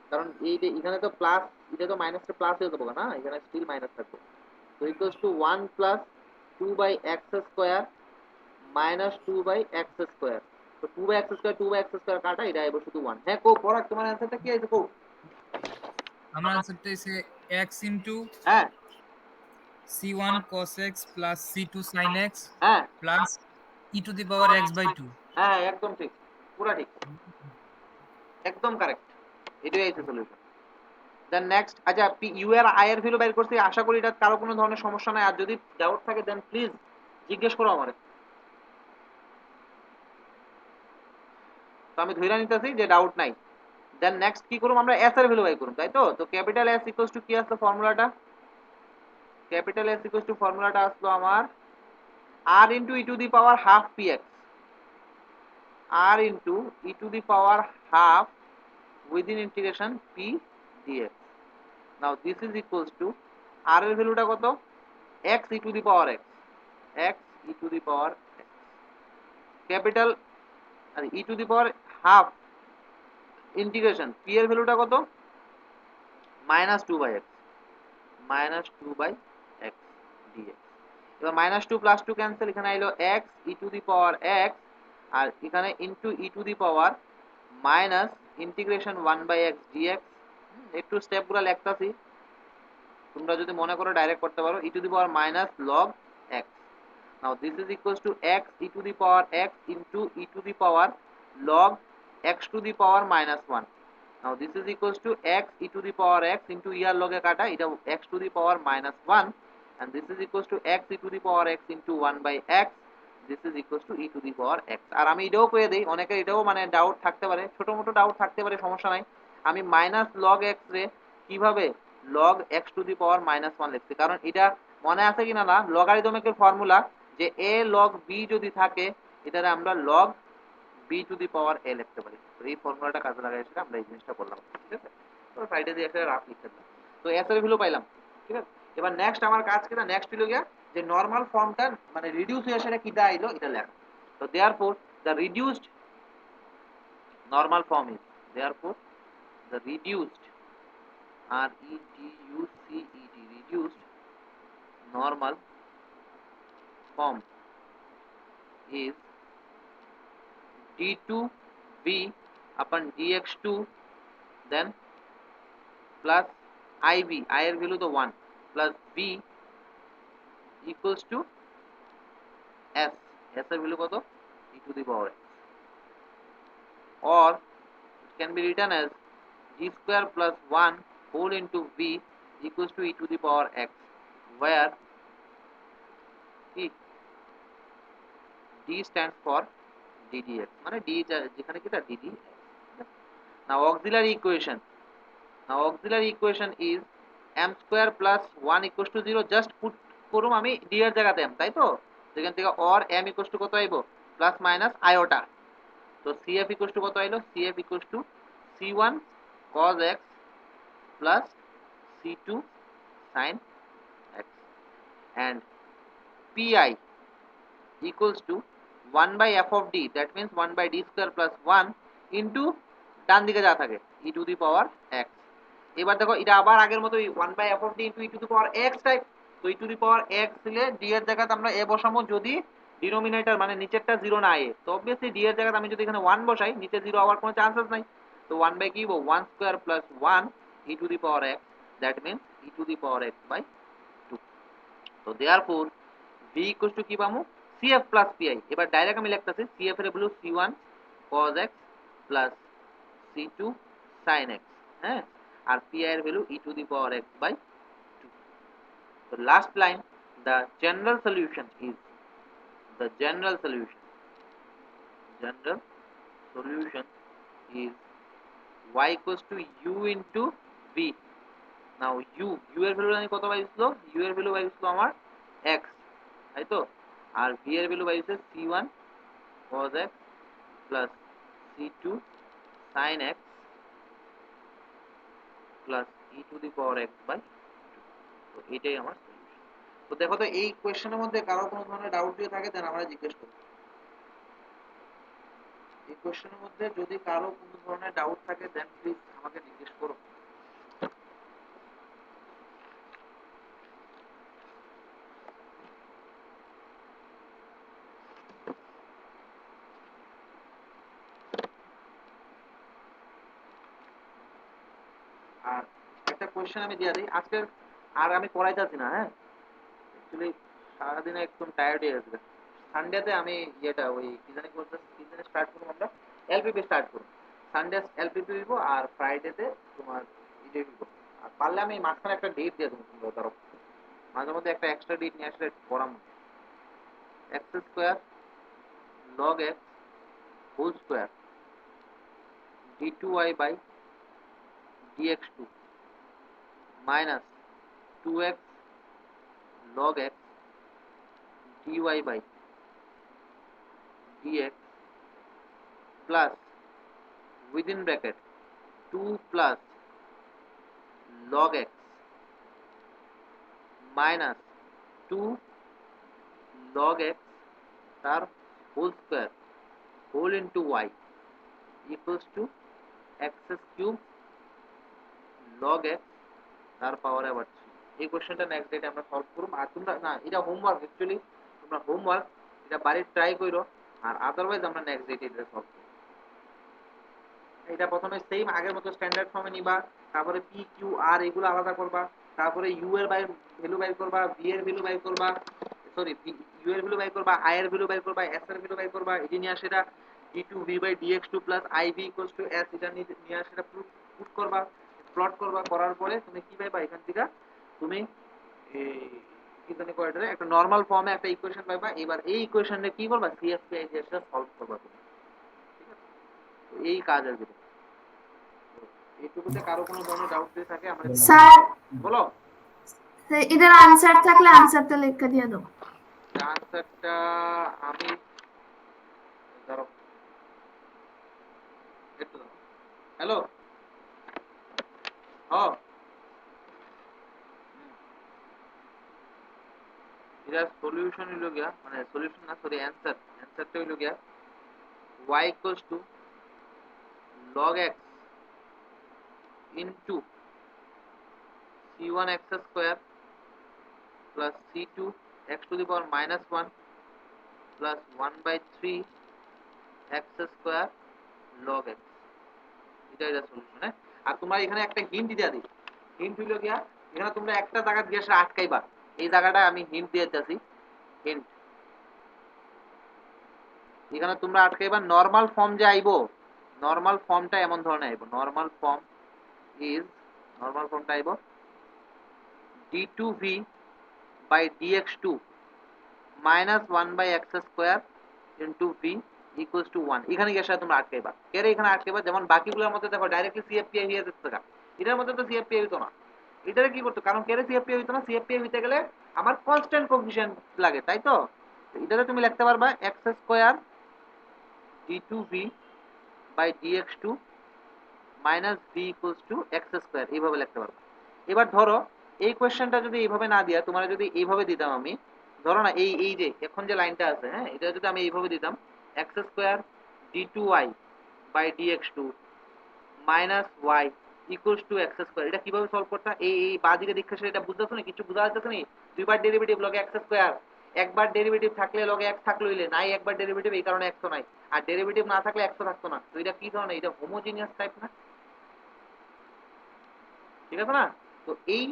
কারণ এই যে এখানে তো প্লাস, এটা তো মাইনাসটা প্লাস হয়ে যাবে না, এখানে স্টিল মাইনাস থাকবে। তো equals to 1 plus 2 by x square minus 2 by x square. তো 2 by x square 2 by x square কাটা, এটা আইবো শুধু 1। হ্যাঁ কো পড়া, তোমার অ্যানসারটা কি আইছে কো? আমার আনসারটা হইছে x ইনটু হ্যাঁ c1 cos x plus c2 sin x হ্যাঁ plus e to the power x by 2। হ্যাঁ একদম ঠিক, পুরা ঠিক, একদম কারেক্ট, এটাই আইছে সলিউশন। দেন নেক্সট, আচ্ছা ইউ এর আই এর ভ্যালু বের করছি, আশা করি এটা কারো কোনো ধরনের সমস্যা নাই, আর যদি ডাউট থাকে দেন প্লিজ জিজ্ঞেস করো আমারে। তো আমি ধইরা নিতেছি যে ডাউট নাই। দেন নেক্সট কি করব, আমরা এস এর ভ্যালু বাই করব, তাই তো? তো ক্যাপিটাল এস ইকুয়ালস টু কি আসলো ফর্মুলাটা? ক্যাপিটাল এস ইকুয়ালস টু ফর্মুলাটা আসলো আমার আর into e to the power half P X, আর into e to the power half within integration P dx. Now this is equals to, আর এর ভ্যালুটা কত? x e to the power x, x e to the power x, capital R e to the power half integration P এর ভ্যালুটা কত? Minus 2 by x, minus 2 by x dx. এবার minus 2 plus 2 cancel, এখানে আইলো x e to the power x, আর এখানে into e to the power minus integration 1 by x d x. একটু স্টেপগুলো লিখতাছি, তোমরা যদি মনে করো ডাইরেক্ট করতে পারো, e to the power minus log x। Now this is equals to x e to the power x into e to the power log x to the power minus 1. Now this is equals to x e to the power x into e আর লগে কাটা, এটা x to the power minus 1, and this is equals to x e to the power x into 1 by x. This is equals to e to the power x. আর আমি এটাও কয়ে দেই, অনেকের এটাও মানে ডাউট থাকতে পারে, ছোট মোটো ডাউট থাকতে পারে, সমস্যা নাই। আমি মাইনাস লগ x রে কিভাবে log x to the power minus 1 লিখছি, কারণ এটা মনে আছে কিনা না, লগারিদমিকের ফর্মুলা যে a log b যদি থাকে, এটারে আমরা log b to the power a লিখতে পারি। তো এই ফর্মুলাটা কাজে লাগাই এসে আমরা এই জিনিসটা করলাম, ঠিক আছে? তো সাইডে দিয়ে একটা রাফ লিখতে দিলাম। তো s এর ভ্যালু পাইলাম, ঠিক আছে? এবার নেক্সট আমার কাজ কিনা, নেক্সট হলো গিয়া যে নরমাল ফর্মটা মানে রিডিউস হয়ে সেটা কিটা আইলো এটা লেখা। তো therefore the reduced normal form is, therefore the reduced R E D U C E D reduced normal form is d2b upon dx2 then plus ib, I এর ভ্যালু তো 1, plus b equals to s, s এর value কত? e to the power x, or it can be written as g square plus 1 whole into b equals to e to the power x, where d stands for ddx, মানে d যেখানে কিটা dd। now auxiliary equation, now auxiliary equation is m square plus 1 equals to 0, just put করুম আমি d এর জায়গাতে m, তাই তো? সেখান থেকে or m equals to কত আইবো? Plus minus iota. তো cf equals to কত আইলো? cf equals to c1 cos x plus c2 sin x, and pi equals to 1 by f of d, that means 1 by d square plus 1 into ডান দিকে যা থাকে e to the power x। এবার দেখো এটা আবার আগের মতো 1 by f of d into e to the power x type. তো e to the power x দিলে d এর জায়গাতে আমরা a বসাবো যদি ডিনোমিনেটর মানে নিচেরটা 0 না আয়ে। তো অবভিয়াসলি d এর জায়গাতে আমি যদি এখানে 1 বসাই, নিচে 0 হওয়ার কোনো চান্সেস নাই। তো 1 by কি হবো? 1 square plus 1 e to the power x, that means e to the power x by 2। তো therefore v equals to কি পাবো? cf plus pi। এবার ডাইরেক্ট আমি লিখতেছি cf এর value c1 cos x plus c2 sin x, হ্যাঁ, আর pi এর value e to the power x by 2। তো last line, the general solution is, the general solution is y equals to u into v. Now u এর value আমি কত পাইছিল, u এর value পাইছিল আমার x, তাই তো, আর v এর ভ্যালু পাইছে c1 cos x plus c2 sin x plus e to the power x by 2। তো এটাই আমার সলিউশন। তো দেখো তো এই কোশ্চেনের মধ্যে কারো কোনো ধরনের ডাউট যদি থাকে দেন আমরা জিজ্ঞেস করব। এই কোশ্চেনের মধ্যে যদি কারো কোনো ধরনের ডাউট থাকে দেন প্লিজ আমাকে জিজ্ঞেস করো। আর একটা কোশ্চেন আমি দিয়ে দিই আজকের, আর আমি পড়াইতেছি না, হ্যাঁ অ্যাকচুয়ালি সারাদিনে একদম টায়ার্ড হয়ে গেছে। সানডেতে আমি ইয়েটা ওই কি জানি করতে কি জানি স্টার্ট করবো, আমরা এলপিপি স্টার্ট করবো। সানডে এলপিপি দিব আর ফ্রাইডেতে তোমার ইডে দিব। আর পারলে আমি মাঝখানে একটা ডেট দিয়ে দেবো, তোমরা ধরো মাঝে মধ্যে একটা এক্সট্রা ডেট নিয়ে আসলে পড়াম। X square log x whole square d2y by dx2 minus 2x log x dy by dx plus within bracket 2 plus log x minus 2 log x তার whole square whole into y equals to x cube log x তার পাওয়ার আবার 3। এই কোশ্চেনটা next ডেটে আমরা solve করব। আর তোমরা না, এটা হোমওয়ার্ক অ্যাকচুয়ালি, তোমরা হোমওয়ার্ক এটা বাড়ির ট্রাই করো, আর আদারওয়াইজ আমরা নেক্সট ডেটে এটা সলভ করব। এটা প্রথমে সেম আগের মতো স্ট্যান্ডার্ড ফর্মে নিবা, তারপরে পি কিউ আর এগুলো আলাদা করবা, তারপরে ইউ এর ভ্যালু বাই করবা, ভি এর ভ্যালু বাই করবা, সরি ইউ এর ভ্যালু বাই করবা, আই এর ভ্যালু বাই করবা, এস এর ভ্যালু বাই করবা, এটি নিয়ে সেটা d2v by dx2 plus iv equals to s, এটা নিয়ে সেটা পুট করবা, প্লট করবা, করার পরে তুমি কি পাইবা এখান থেকে, তুমি এই কি জানি কয়টা একটা নরমাল ফর্মে একটা ইকুয়েশন পাইবা। এবার এই ইকুয়েশনে কি করবা, সিএফপিআই দিয়ে সেটা সলভ করবা তুমি, ঠিক আছে? তো এই কাজের ভিতরে এইটুকুতে কারো কোনো ধরনের ডাউট যদি থাকে আমরা স্যার বলো। এটার আনসার থাকলে আনসারটা লিখে দিয়ে দাও। আনসারটা আমি ধরো একটু দাও। হ্যালো, ও এটার সলিউশন হইল গিয়া, মানে সলিউশন না সরি অ্যান্সারটা হইল গিয়া y equals to log x into c1 x square plus c2 x to the power minus 1 plus 1 by 3 x square log x, এটা সলিউশন। হ্যাঁ, আর তোমরা এখানে একটা হিন্ট দিয়ে দিই। হিন্ট হইল গিয়া এখানে তোমরা একটা জায়গা দিয়ে আসলে আটকাইবা, এই জায়গাটা আমি হিন্ট দিয়ে দিতেছি। হিন্ট এখানে তোমরা আটকাইবা নরমাল ফর্ম যে আইবো, নরমাল ফর্মটা এমন ধরনের আইবো, নরমাল ফর্ম ইজ, নরমাল ফর্মটা আইবো d2v by dx2 minus 1 by x square into v equals to 1। এখানে গিয়ে তোমরা আটকাইবা, এর এখানে আটকাইবা। যেমন বাকিগুলোর মধ্যে দেখো ডাইরেক্টলি সিএফপিআই হয়ে যাচ্ছে, এটার মধ্যে তো সিএফপিআই হইতো না। এটারে কি করতো, কারণ কেরে সিএফপিআই হইতো না, সিএফপিআই হইতে গেলে আমার কনস্ট্যান্ট কোএফিশিয়েন্ট লাগে, তাই তো। এটারে তুমি লিখতে পারবা x square d2v by dx2 minus v equals to x square, এইভাবে লিখতে পারবা। এবার ধরো এই কোশ্চেনটা যদি এইভাবে না দিয়া তোমার যদি এইভাবে দিতাম আমি, ধরো না এই এই যে এখন যে লাইনটা আছে, হ্যাঁ এটা যদি আমি এইভাবে দিতাম x square d2y by dx2 minus y equals to x square, এটা কিভাবে সলভ করতে, এই বাঁদিকে দেখে এটা বুঝতেছো না, কিছু বোঝা যাচ্ছে না। দুইবার ডেরিভেটিভ লগে x স্কয়ার, একবার ডেরিভেটিভ থাকলে লগে x থাকলো, হইলে নাই একবার ডেরিভেটিভ, এই কারণে x তো নাই, আর ডেরিভেটিভ না থাকলে x তো থাকতো না। তো এটা কি ধরনের, এটা হোমোজিনিয়াস টাইপ না, ঠিক আছে না। তো এই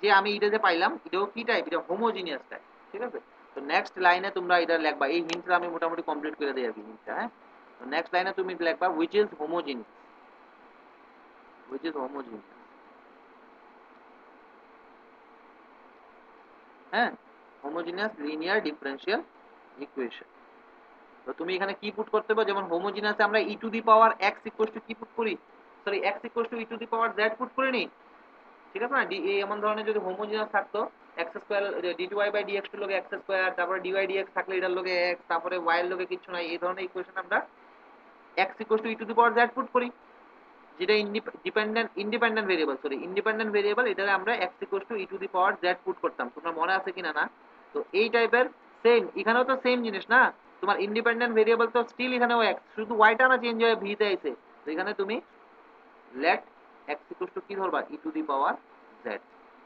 যে আমি এটা যে পাইলাম এটাও কি টাইপ, এটা হোমোজিনিয়াস টাইপ, ঠিক আছে। তো নেক্সট লাইনে তোমরা এটা লিখবা, এই হিন্টটা আমি মোটামুটি কমপ্লিট করে দেই আর কি হিন্টটা, হ্যাঁ। তো নেক্সট লাইনে তুমি লিখবা which is homogeneous, which is homogeneous, হ্যাঁ, homogeneous linear differential equation। তো তুমি এখানে কি পুট করতে হবে, যেমন হোমোজিনাসে আমরা e to the power x equal to কি পুট করি, sorry x equal to e to the power z put করে নি, ঠিক আছে না? এমন ধরনের যদি হোমোজিনাস থাকতো x স্কয়ার d2y/dx এর লগে x স্কয়ার, তারপরে dy dx থাকলে এটার লগে x, তারপরে y এর লগে কিছু নাই, এই ধরনের ইকুয়েশন আমরা x equal to e to the power z put করি, যেটা independent variable, sorry independent variable, এটারে আমরা x equal to e to the power z put করতাম, তোমার মনে আছে কিনা না? তো এই টাইপের সেম এখানেও তো সেম জিনিস না, তোমার ইন্ডিপেন্ডেন্ট ভেরিয়েবল তো স্টিল এখানেও x, শুধু y টা না চেঞ্জ হয়ে v তে আইছে, তো এখানে তুমি লেট x ইকুয়াল টু কি ধরবা, ই টু দি পাওয়ার z,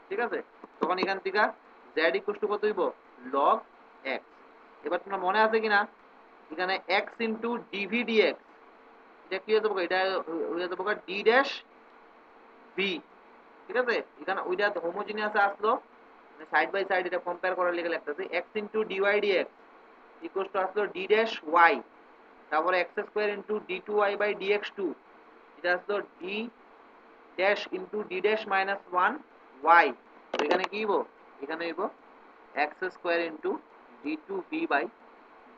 ঠিক আছে? তখন এখান থেকে z ইকুয়াল টু কত হইব, log x। এবার তোমার মনে আছে কিনা এখানে x ইনটু dv dx, এটা কি হয়ে যাবে, এটা হয়ে যাবে d ড্যাশ v, ঠিক আছে? এখানে ওইটা হোমোজিনিয়াস আসলো, সাইড বাই সাইড এটা কম্পেয়ার করার লেগে লাগতেছে, x into dy dx equal to আসলো d ড্যাশ y, তারপরে x square into d2y dx2, এটা আসলো d dash into d dash minus 1 y, তো এখানে কি হইব, এখানে হইব x square into d2v by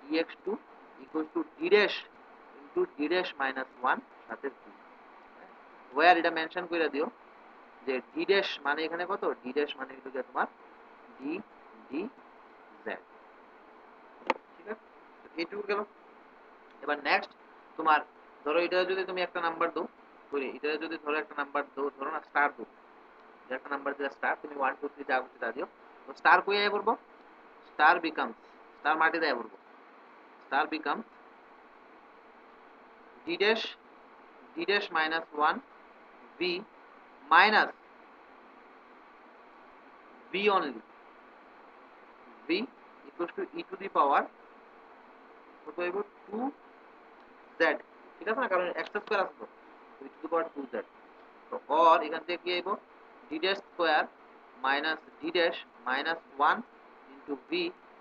dx2 equal to d dash into d dash minus 1 সাথে v, ওয়্যার এটা মেনশন করে দিও যে d ড্যাশ মানে এখানে কত, d ড্যাশ মানে হলো তোমার d d z, ঠিক আছে? তো এইটুকু গেল। এবার নেক্সট তোমার ধরো এটা যদি তুমি একটা নাম্বার দাও, বলি এটা যদি ধরো একটা নাম্বার দাও, ধরো না স্টার দাও, একটা নাম্বার দিলা স্টার, তুমি 1 2 3 যা করতে তা দিও, তো স্টার কই আয় পড়বো, স্টার বিকামস, স্টার মাটি দেয় পড়বো, star becomes d dash minus 1 v minus v only, v equals to e to the power কত হইব 2z, ঠিক আছে না, কারণ x স্কয়ার আছে তো, e to the power 2z, তো और এখান থেকে কি আইব d dash square minus d dash minus 1 into v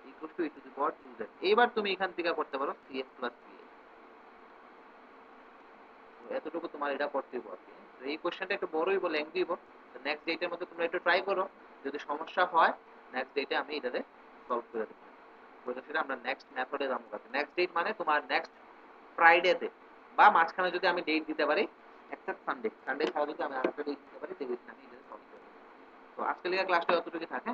equal to e to the power 2z। এইবার তুমি এখান থেকে করতে পারো cx প্লাস pa, তো এতটুকু তোমার এটা করতে হবে। তো এই কোশ্চেনটা একটু বড়ই বলে লেংথি হইব, তো নেক্সট ডেটের মধ্যে তোমরা একটু ট্রাই করো, যদি সমস্যা হয় নেক্সট ডেটে আমি এটাতে সলভ করে দেব, বলে সেটা আমরা নেক্সট মেথডে যাবো। নেক্সট ডেট মানে তোমার নেক্সট ফ্রাইডেতে, বা মাঝখানে যদি আমি ডেট দিতে পারি, এক্সেপ্ট সানডে, সানডে ছাড়া যদি আমি আরেকটা ডেট দিতে পারি, সেদিন আমি এটা সলভ করে দেব। তো আজকের ক্লাসটা অতটুকু থাকে।